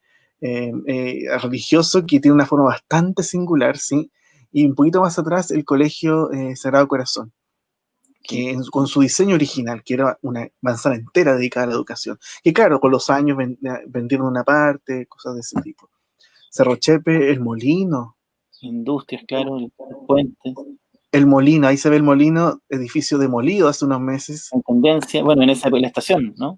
religioso que tiene una forma bastante singular, ¿sí? Y un poquito más atrás, el colegio Sagrado Corazón, que con su diseño original, que era una manzana entera dedicada a la educación, que claro, con los años vendieron una parte, cosas de ese tipo. Cerro Chepe, el molino. Industrias, claro, el puente. El molino, ahí se ve el molino, edificio demolido hace unos meses. En tendencia, bueno, en la estación, ¿no?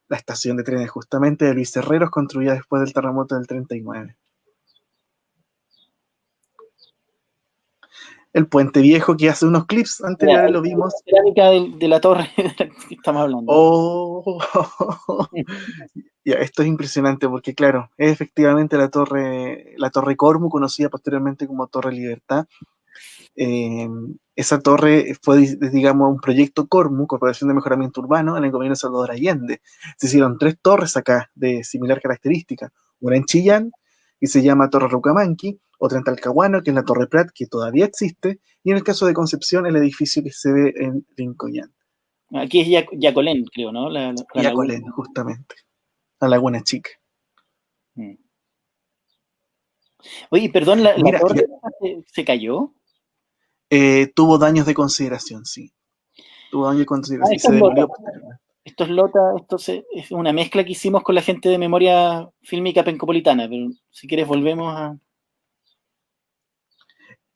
La estación de trenes justamente de Luis Herreros, construida después del terremoto del 39. El Puente Viejo, que hace unos clips anteriores lo vimos. La cerámica de la torre de la que estamos hablando. Oh, ya, esto es impresionante porque, claro, es efectivamente la torre Cormu, conocida posteriormente como Torre Libertad. Esa torre fue, digamos, un proyecto Cormu, Corporación de Mejoramiento Urbano, en el gobierno de Salvador Allende. Se hicieron 3 torres acá de similar característica. Una en Chillán, que se llama Torre Rucamanqui, otra en Talcahuano, que es la Torre Prat, que todavía existe, y en el caso de Concepción, el edificio que se ve en Lincoyán. Aquí es Yacolén, creo, ¿no? Yacolén, justamente. La Laguna Chica. Oye, perdón, ¿la torre se cayó? Tuvo daños de consideración, sí. Tuvo daños de consideración y se demolió posteriormente. Esto es lota, es una mezcla que hicimos con la gente de Memoria Fílmica Pencopolitana, pero si quieres volvemos a...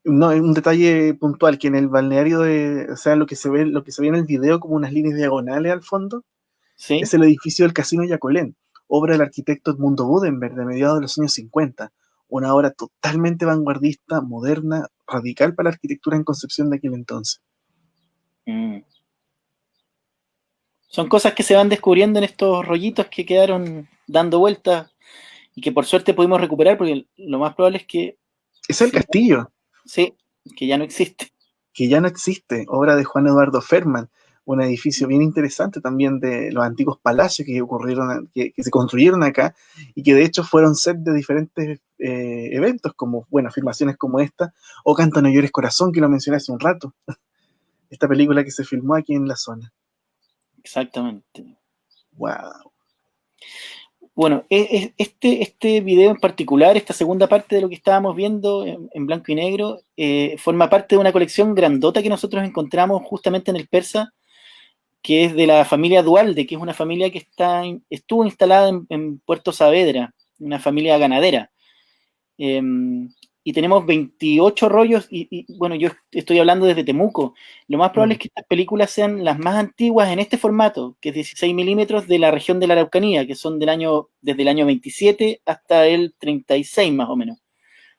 No, es un detalle puntual, que en el balneario o sea, lo que se ve en el video como unas líneas diagonales al fondo, ¿sí? Es el edificio del Casino Yacolén, obra del arquitecto Edmundo Budenberg de mediados de los años 50, una obra totalmente vanguardista, moderna, radical para la arquitectura en Concepción de aquel entonces. Son cosas que se van descubriendo en estos rollitos que quedaron dando vueltas y que por suerte pudimos recuperar, porque lo más probable es que... Es el castillo. Sí, que ya no existe. que ya no existe, obra de Juan Eduardo Ferman, un edificio bien interesante también de los antiguos palacios que ocurrieron, que se construyeron acá y que de hecho fueron set de diferentes eventos, como, bueno, afirmaciones como esta, o Canto no llores corazón, que lo mencioné hace un rato, esta película que se filmó aquí en la zona. Exactamente. Wow. Bueno, este video en particular, esta segunda parte de lo que estábamos viendo en blanco y negro, forma parte de una colección grandota que nosotros encontramos justamente en el Persa, que es de la familia Dualde, que es una familia que estuvo instalada en Puerto Saavedra, una familia ganadera. Eh, y tenemos 28 rollos, bueno, yo estoy hablando desde Temuco. Lo más probable es que estas películas sean las más antiguas en este formato, que es 16 milímetros de la región de la Araucanía, que son desde el año 27 hasta el 36 más o menos.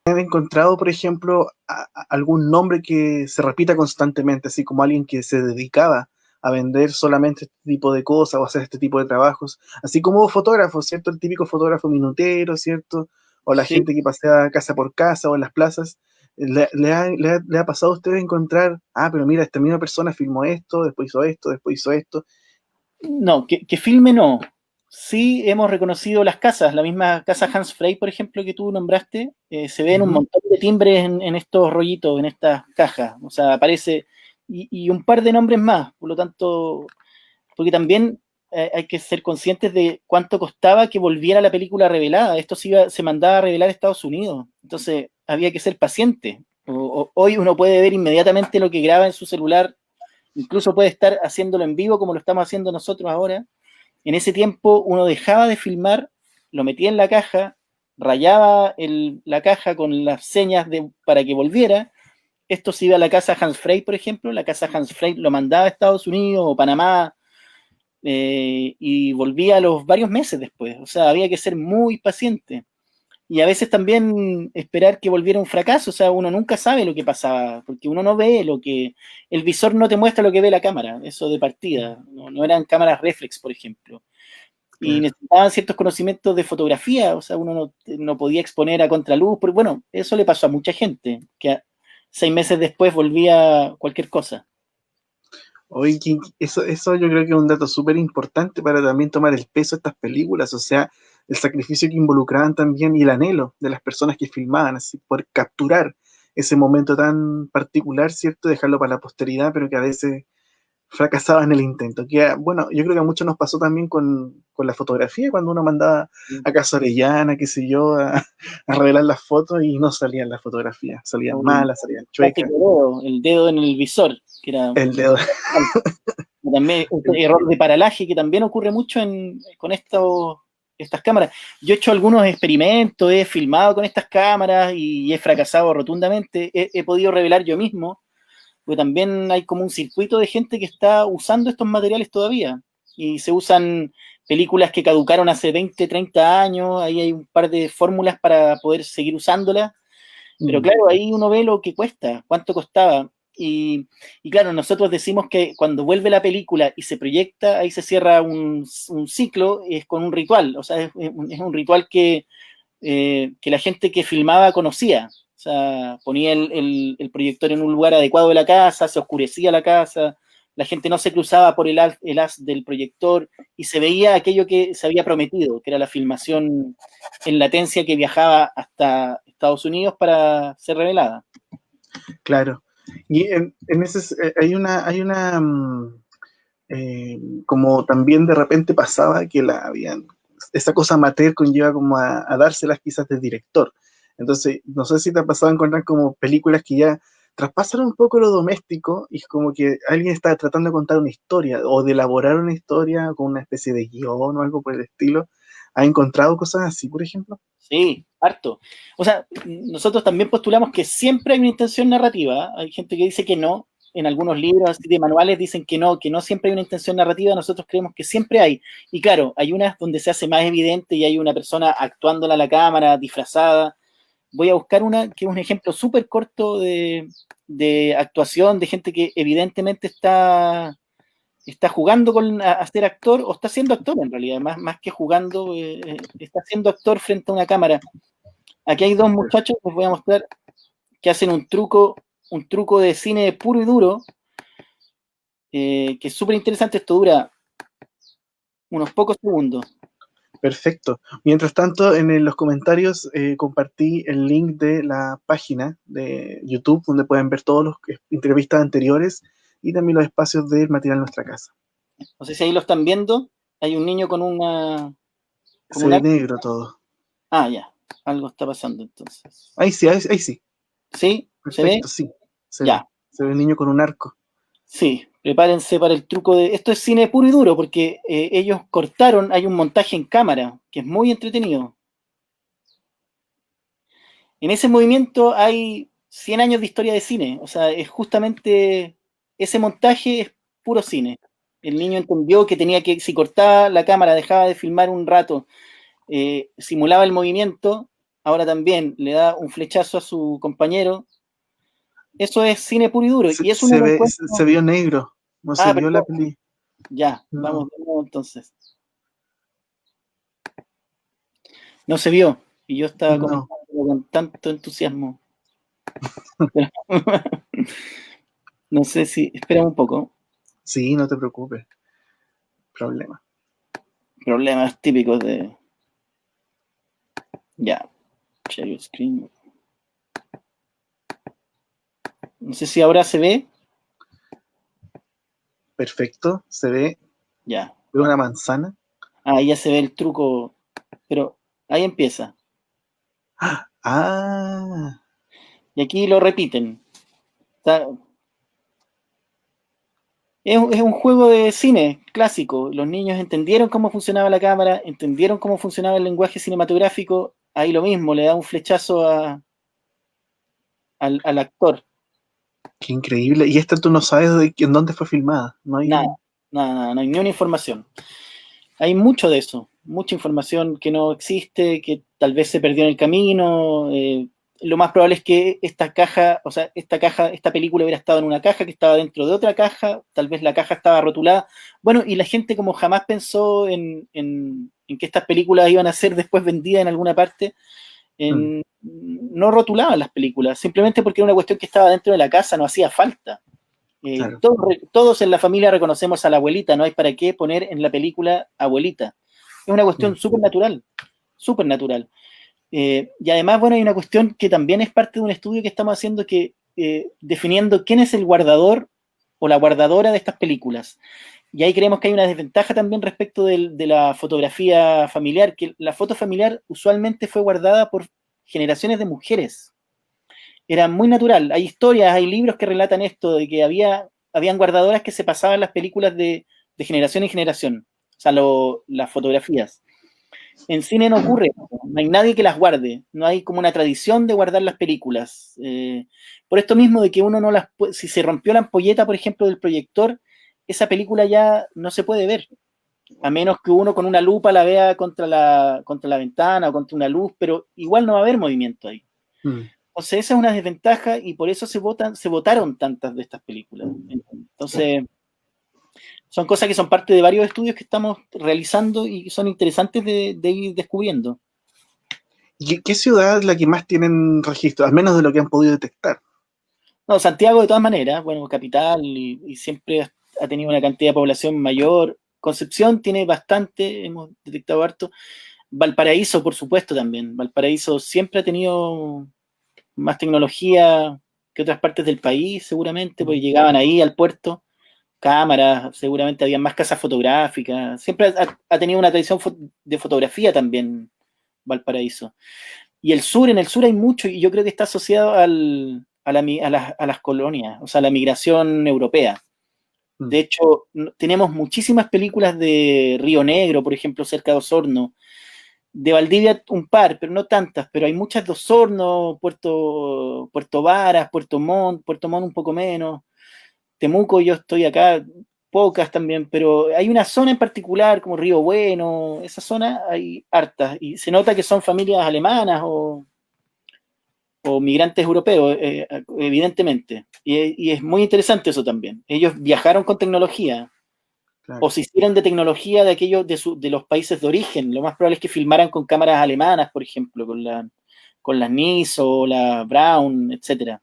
¿Han encontrado, por ejemplo, algún nombre que se repita constantemente, así como alguien que se dedicaba a vender solamente este tipo de cosas o hacer este tipo de trabajos? Así como fotógrafos, ¿cierto? El típico fotógrafo minutero, ¿cierto? O la Sí. gente que pasea casa por casa o en las plazas. ¿Le ha pasado a usted encontrar, pero mira, esta misma persona filmó esto, después hizo esto, después hizo esto? No, que filme no. Sí hemos reconocido las casas, la misma casa Hans Frey, por ejemplo, que tú nombraste, se ven un montón de timbres en estos rollitos, en estas cajas, o sea, aparece, y un par de nombres más, por lo tanto, porque también hay que ser conscientes de cuánto costaba que volviera la película revelada, esto se mandaba a revelar a Estados Unidos, entonces había que ser paciente. Hoy uno puede ver inmediatamente lo que graba en su celular, incluso puede estar haciéndolo en vivo como lo estamos haciendo nosotros ahora. En ese tiempo uno dejaba de filmar, lo metía en la caja, rayaba la caja con las señas para que volviera. Esto se iba a la casa Hans Frey, por ejemplo, la casa Hans Frey lo mandaba a Estados Unidos o Panamá y volvía a los varios meses después. O sea, había que ser muy paciente. Y a veces también esperar que volviera un fracaso, o sea, uno nunca sabe lo que pasaba, porque uno no ve el visor no te muestra lo que ve la cámara, eso de partida, no eran cámaras reflex, por ejemplo. Y Claro. necesitaban ciertos conocimientos de fotografía, o sea, uno no podía exponer a contraluz, pero bueno, eso le pasó a mucha gente, que 6 meses después volvía cualquier cosa. Oye, eso yo creo que es un dato súper importante para también tomar el peso de estas películas, o sea, el sacrificio que involucraban también y el anhelo de las personas que filmaban, así, por capturar ese momento tan particular, ¿cierto? Dejarlo para la posteridad, pero que a veces fracasaba en el intento. Que, bueno, yo creo que a muchos nos pasó también con la fotografía, cuando uno mandaba a Casa Orellana, qué sé yo, a revelar las fotos y no salían las fotografías, salían O el malas, salían chuecas, clásico dedo, el dedo en el visor, que era el dedo. también este error de paralaje que también ocurre mucho con estas cámaras. Yo he hecho algunos experimentos, he filmado con estas cámaras y he fracasado rotundamente. He podido revelar yo mismo, porque también hay como un circuito de gente que está usando estos materiales todavía. Y se usan películas que caducaron hace 20, 30 años, ahí hay un par de fórmulas para poder seguir usándolas. Pero claro, ahí uno ve lo que cuesta, cuánto costaba. Y claro, nosotros decimos que cuando vuelve la película y se proyecta, ahí se cierra un ciclo, es con un ritual, o sea, es un ritual que la gente que filmaba conocía. O sea, ponía el proyector en un lugar adecuado de la casa, se oscurecía la casa, la gente no se cruzaba por el haz del proyector y se veía aquello que se había prometido, que era la filmación en latencia que viajaba hasta Estados Unidos para ser revelada. Claro. Y en ese como también de repente pasaba que esa cosa amateur conlleva como a dárselas quizás de director. Entonces, no sé si te ha pasado a encontrar como películas que ya traspasan un poco lo doméstico y es como que alguien está tratando de contar una historia o de elaborar una historia con una especie de guión o algo por el estilo. ¿Ha encontrado cosas así, por ejemplo? Sí, harto. O sea, nosotros también postulamos que siempre hay una intención narrativa. Hay gente que dice que no. En algunos libros así de manuales dicen que no siempre hay una intención narrativa. Nosotros creemos que siempre hay. Y claro, hay unas donde se hace más evidente y hay una persona actuándola a la cámara, disfrazada. Voy a buscar una que es un ejemplo súper corto de actuación de gente que evidentemente está jugando a ser actor o está siendo actor en realidad, más que jugando, está siendo actor frente a una cámara. Aquí hay dos muchachos, les voy a mostrar, que hacen un truco un truco de cine puro y duro, que es súper interesante. Esto dura unos pocos segundos. Perfecto. Mientras tanto, en los comentarios compartí el link de la página de YouTube donde pueden ver todos los entrevistas anteriores y también los espacios del material en nuestra casa. No sé si ahí lo están viendo. Hay un niño con una... Se ve negro todo. Ah, ya. Algo está pasando entonces. Ahí sí, ahí sí. ¿Sí? ¿Se ve? Perfecto, sí. Se ve. Ya. Se ve el niño con un arco. Sí, prepárense para el truco de... Esto es cine puro y duro porque ellos cortaron, hay un montaje en cámara que es muy entretenido. En ese movimiento hay 100 años de historia de cine, o sea, es justamente ese montaje es puro cine. El niño entendió que tenía que, si cortaba la cámara, dejaba de filmar un rato, simulaba el movimiento, ahora también le da un flechazo a su compañero. Eso es cine puro y duro, y eso uno lo encuentra... Se vio negro. No se Ah, vio la perdón, peli. ya, No. vamos de nuevo entonces. No se vio, y yo estaba No. comentando con tanto entusiasmo. No sé si, espera un poco. Sí, no te preocupes. Problema. Problemas típicos de... Ya, share screen. No sé si ahora se ve. Perfecto. Se ve. Ya. Veo una manzana. Ahí ya se ve el truco, pero ahí empieza. Ah. Y aquí lo repiten. Está... Es un juego de cine clásico. Los niños entendieron cómo funcionaba la cámara, entendieron cómo funcionaba el lenguaje cinematográfico. Ahí lo mismo, le da un flechazo al actor. Qué increíble. Y esta tú no sabes en dónde fue filmada. No Nada, hay. nada, no hay ni una información. Hay mucho de eso, mucha información que no existe, que tal vez se perdió en el camino. Lo más probable es que esta caja, o sea, esta película hubiera estado en una caja que estaba dentro de otra caja, tal vez la caja estaba rotulada. Bueno, y la gente como jamás pensó en que estas películas iban a ser después vendidas en alguna parte, no rotulaban las películas, simplemente porque era una cuestión que estaba dentro de la casa, no hacía falta. Claro. Todos en la familia reconocemos a la abuelita, no hay para qué poner en la película abuelita. Es una cuestión súper natural, súper natural. Y además, bueno, hay una cuestión que también es parte de un estudio que estamos haciendo que definiendo quién es el guardador o la guardadora de estas películas. Y ahí creemos que hay una desventaja también respecto de la fotografía familiar, que la foto familiar usualmente fue guardada por generaciones de mujeres. Era muy natural. Hay historias, hay libros que relatan esto, de que habían guardadoras que se pasaban las películas de generación en generación, o sea, las fotografías. En cine no ocurre, no hay nadie que las guarde, no hay como una tradición de guardar las películas. Por esto mismo de que uno no las puede, si se rompió la ampolleta, por ejemplo, del proyector, esa película ya no se puede ver, a menos que uno con una lupa la vea contra la ventana o contra una luz, pero igual no va a haber movimiento ahí. Entonces esa es una desventaja y por eso se votaron tantas de estas películas. Entonces, son cosas que son parte de varios estudios que estamos realizando y que son interesantes de ir descubriendo. ¿Y qué ciudad es la que más tienen registro, al menos de lo que han podido detectar? No, Santiago de todas maneras, bueno, capital y siempre ha tenido una cantidad de población mayor. Concepción tiene bastante, hemos detectado harto. Valparaíso, por supuesto, también. Valparaíso siempre ha tenido más tecnología que otras partes del país, seguramente, porque llegaban ahí al puerto, cámaras, seguramente había más casas fotográficas. Siempre ha tenido una tradición de fotografía también Valparaíso. Y en el sur hay mucho, y yo creo que está asociado a las colonias, o sea, a la migración europea. De hecho, tenemos muchísimas películas de Río Negro, por ejemplo, cerca de Osorno. De Valdivia un par, pero no tantas, pero hay muchas de Osorno, Puerto Varas, Puerto Montt un poco menos. Temuco, yo estoy acá, pocas también, pero hay una zona en particular, como Río Bueno, esa zona hay hartas, y se nota que son familias alemanas o migrantes europeos, evidentemente. Y es muy interesante eso también. Ellos viajaron con tecnología, Claro. o se hicieron de tecnología de aquellos de los países de origen. Lo más probable es que filmaran con cámaras alemanas, por ejemplo, con las NIS o la Brown, etcétera.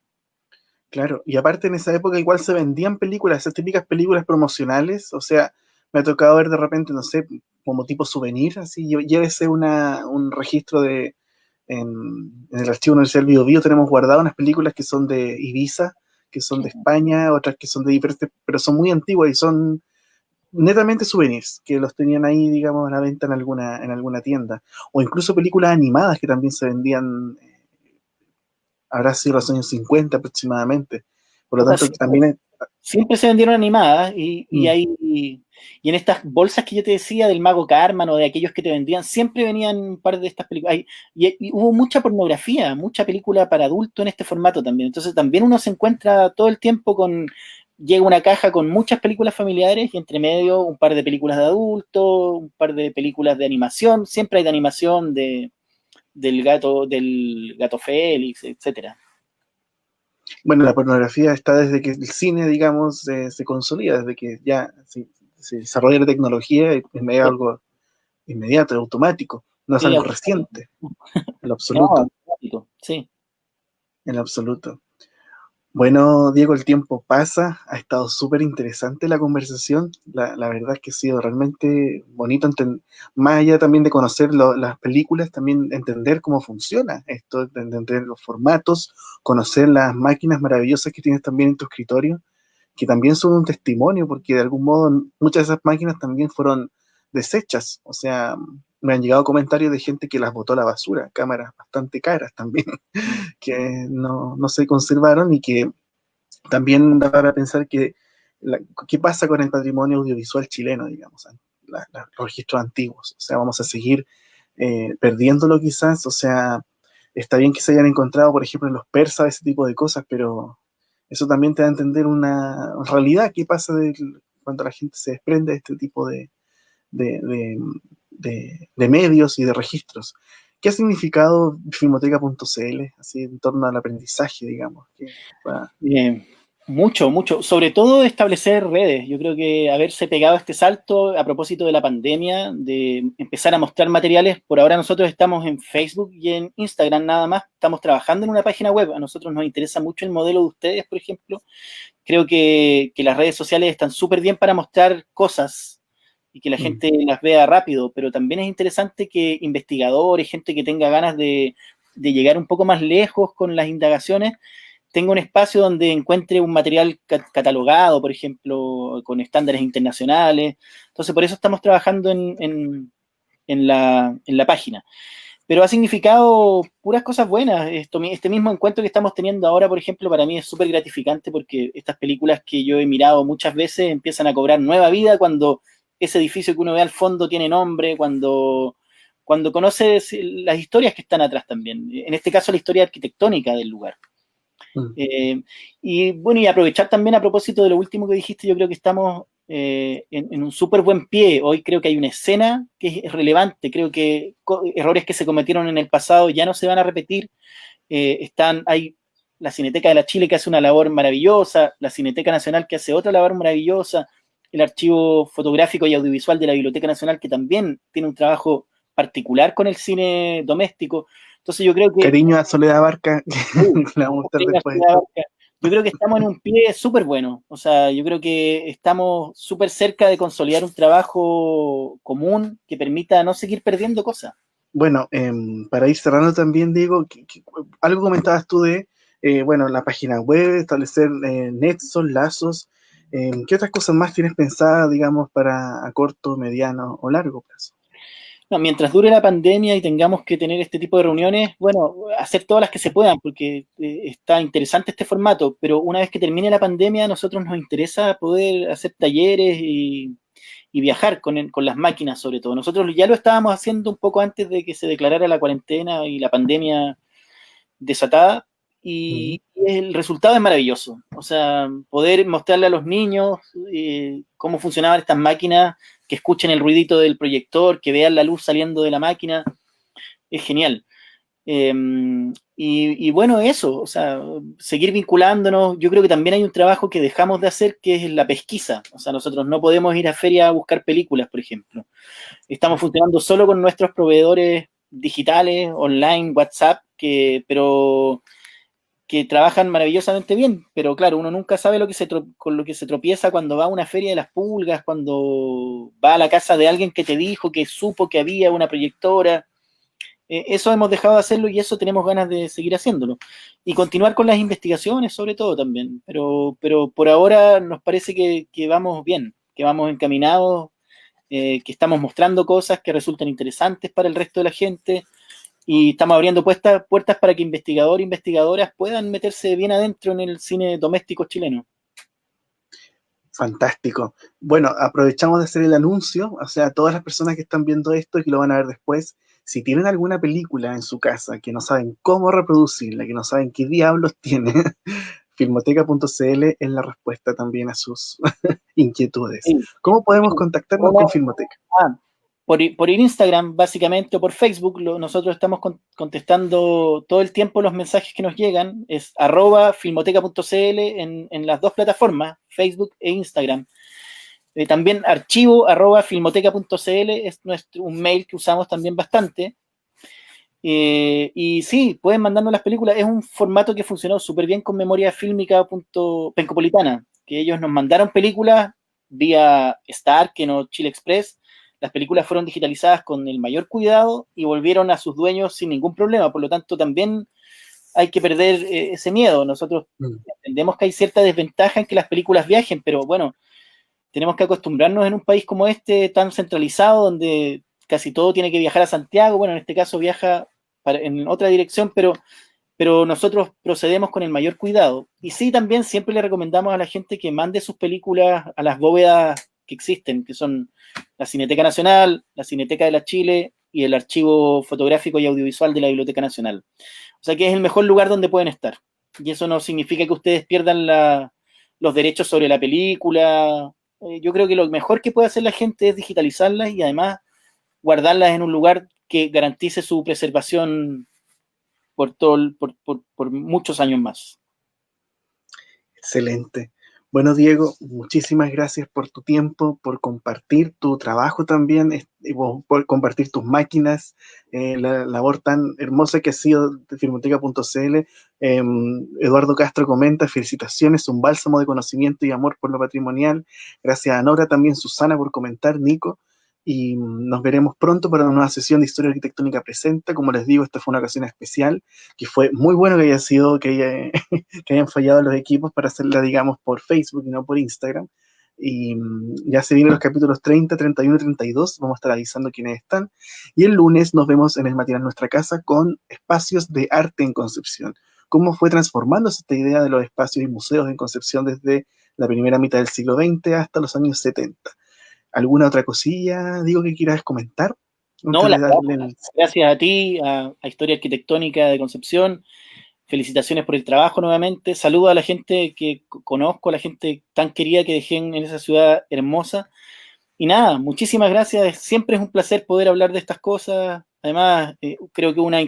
Claro, y aparte en esa época igual se vendían películas, esas típicas películas promocionales, o sea, me ha tocado ver de repente, no sé, como tipo souvenir, así, llévese un registro en el Archivo Universal Bio Bio tenemos guardadas unas películas que son de Ibiza, que son de España, otras que son de diferentes, pero son muy antiguas y son netamente souvenirs, que los tenían ahí, digamos, a la venta en alguna tienda, o incluso películas animadas que también se vendían, habrá sido los años 50 aproximadamente, por lo O sea, tanto también... siempre se vendieron animadas Mm, y en estas bolsas que yo te decía del Mago Carman o de aquellos que te vendían, siempre venían un par de estas películas. Y hubo mucha pornografía, mucha película para adulto en este formato también. Entonces también uno se encuentra todo el tiempo llega una caja con muchas películas familiares y entre medio un par de películas de adulto, un par de películas de animación, siempre hay de animación del gato Félix, etcétera. bueno, la pornografía está desde que el cine, digamos, se consolida, desde que ya se desarrolla la tecnología, y es algo inmediato, automático, no es Sí, algo reciente, en lo no, absoluto, automático, sí. en lo absoluto. Bueno, Diego, el tiempo pasa, ha estado súper interesante la conversación, la verdad es que ha sido realmente bonito, más allá también de conocer las películas, también entender cómo funciona esto, de entender los formatos, conocer las máquinas maravillosas que tienes también en tu escritorio, que también son un testimonio, porque de algún modo muchas de esas máquinas también fueron desechas, o sea, me han llegado comentarios de gente que las botó a la basura, cámaras bastante caras también, que no se conservaron y que también da para pensar que qué pasa con el patrimonio audiovisual chileno, digamos, los registros antiguos. O sea, vamos a seguir perdiéndolo quizás, o sea, está bien que se hayan encontrado, por ejemplo, en los persas, ese tipo de cosas, pero eso también te da a entender una realidad, qué pasa cuando la gente se desprende de este tipo de, de, de medios y de registros. ¿Qué ha significado filmoteca.cl, así en torno al aprendizaje, digamos? Eh, Mucho, mucho. Sobre todo establecer redes. Yo creo que haberse pegado este salto a propósito de la pandemia, de empezar a mostrar materiales. Por ahora nosotros estamos en Facebook y en Instagram nada más. Estamos trabajando en una página web. A nosotros nos interesa mucho el modelo de ustedes, por ejemplo. Creo que las redes sociales están súper bien para mostrar cosas y que la Mm. gente las vea rápido, pero también es interesante que investigadores, gente que tenga ganas de llegar un poco más lejos con las indagaciones, tenga un espacio donde encuentre un material catalogado, por ejemplo, con estándares internacionales. Entonces, por eso estamos trabajando en la página. Pero ha significado puras cosas buenas. Este mismo encuentro que estamos teniendo ahora, por ejemplo, para mí es súper gratificante porque estas películas que yo he mirado muchas veces empiezan a cobrar nueva vida cuando ese edificio que uno ve al fondo tiene nombre, cuando conoces las historias que están atrás también. En este caso, la historia arquitectónica del lugar. Mm. Eh, y bueno, y aprovechar también a propósito de lo último que dijiste, yo creo que estamos en un súper buen pie. Hoy creo que hay una escena que es relevante, creo que errores que se cometieron en el pasado ya no se van a repetir. Hay la Cineteca de la Chile que hace una labor maravillosa, la Cineteca Nacional que hace otra labor maravillosa, el Archivo Fotográfico y Audiovisual de la Biblioteca Nacional que también tiene un trabajo particular con el cine doméstico. Entonces yo creo que Cariño a Soledad Barca, Uh, que la vamos a estar después. yo creo que estamos en un pie súper bueno. O sea, yo creo que estamos súper cerca de consolidar un trabajo común que permita no seguir perdiendo cosas. Bueno, para ir cerrando también, Diego, algo comentabas tú de, bueno, la página web, establecer nexos, lazos. ¿Qué otras cosas más tienes pensada, digamos, para a corto, mediano o largo plazo? No, mientras dure la pandemia y tengamos que tener este tipo de reuniones, bueno, hacer todas las que se puedan, porque está interesante este formato, pero una vez que termine la pandemia, a nosotros nos interesa poder hacer talleres y viajar con las máquinas sobre todo. Nosotros ya lo estábamos haciendo un poco antes de que se declarara la cuarentena y la pandemia desatada Ujú. y el resultado es maravilloso. O sea, poder mostrarle a los niños cómo funcionaban estas máquinas, que escuchen el ruidito del proyector, que vean la luz saliendo de la máquina, es genial. Eh, y bueno, eso, o sea, seguir vinculándonos. Yo creo que también hay un trabajo que dejamos de hacer, que es la pesquisa. O sea, nosotros no podemos ir a feria a buscar películas, por ejemplo. Estamos funcionando solo con nuestros proveedores digitales, online, WhatsApp, pero que trabajan maravillosamente bien, pero claro, uno nunca sabe con lo que se tropieza cuando va a una feria de las pulgas, cuando va a la casa de alguien que te dijo, que supo que había una proyectora. Eso hemos dejado de hacerlo y eso tenemos ganas de seguir haciéndolo. Y continuar con las investigaciones sobre todo también, pero por ahora nos parece que vamos bien, que vamos encaminados, que estamos mostrando cosas que resultan interesantes para el resto de la gente, y estamos abriendo puertas para que investigadores e investigadoras puedan meterse bien adentro en el cine doméstico chileno. Fantástico. Bueno, aprovechamos de hacer el anuncio, o sea, todas las personas que están viendo esto y que lo van a ver después, si tienen alguna película en su casa que no saben cómo reproducirla, que no saben qué diablos tiene, filmoteca.cl es la respuesta también a sus inquietudes. Sí. ¿Cómo podemos contactarnos con Filmoteca? Ah, por Instagram, básicamente, o por Facebook, nosotros estamos contestando todo el tiempo los mensajes que nos llegan. Es @filmoteca.cl en las dos plataformas, Facebook e Instagram. También archivo @filmoteca.cl es un mail que usamos también bastante. Y sí, pueden mandarnos las películas. Es un formato que funcionó súper bien con memoria fílmica pencopolitana, que ellos nos mandaron películas vía Star, que no Chile Express. Las películas fueron digitalizadas con el mayor cuidado y volvieron a sus dueños sin ningún problema. Por lo tanto, también hay que perder ese miedo. Nosotros entendemos que hay cierta desventaja en que las películas viajen, pero bueno, tenemos que acostumbrarnos en un país como este, tan centralizado, donde casi todo tiene que viajar a Santiago. Bueno, en este caso viaja en otra dirección, pero nosotros procedemos con el mayor cuidado. Y sí, también siempre le recomendamos a la gente que mande sus películas a las bóvedas que existen, que son la Cineteca Nacional, la Cineteca de la Chile y el Archivo Fotográfico y Audiovisual de la Biblioteca Nacional. O sea que es el mejor lugar donde pueden estar. Y eso no significa que ustedes pierdan los derechos sobre la película. Yo creo que lo mejor que puede hacer la gente es digitalizarlas y además guardarlas en un lugar que garantice su preservación por muchos años más. Excelente. Bueno, Diego, muchísimas gracias por tu tiempo, por compartir tu trabajo también, por compartir tus máquinas, la labor tan hermosa que ha sido de Filmoteca.cl. Eduardo Castro comenta, felicitaciones, un bálsamo de conocimiento y amor por lo patrimonial. Gracias a Nora, también Susana por comentar, Nico. Y nos veremos pronto para una nueva sesión de Historia Arquitectónica Presenta. Como les digo, esta fue una ocasión especial, que fue muy bueno que haya sido, que hayan fallado los equipos para hacerla, digamos, por Facebook y no por Instagram. Y ya se vienen los capítulos 30, 31 y 32, vamos a estar avisando quiénes están. Y el lunes nos vemos en el Matinal Nuestra Casa con espacios de arte en Concepción. Cómo fue transformándose esta idea de los espacios y museos en Concepción desde la primera mitad del siglo XX hasta los años 70. ¿Alguna otra cosilla, digo, que quieras comentar? No, Antes de darle el... gracias a ti, a Historia Arquitectónica de Concepción. Felicitaciones por el trabajo nuevamente. Saludo a la gente que conozco, a la gente tan querida que dejé en esa ciudad hermosa. Y nada, muchísimas gracias. Siempre es un placer poder hablar de estas cosas. Además, creo que una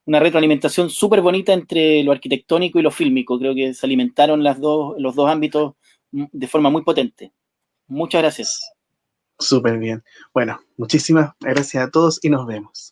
retroalimentación súper bonita entre lo arquitectónico y lo fílmico. Creo que se alimentaron los dos ámbitos de forma muy potente. Muchas gracias. Súper bien. Bueno, muchísimas gracias a todos y nos vemos.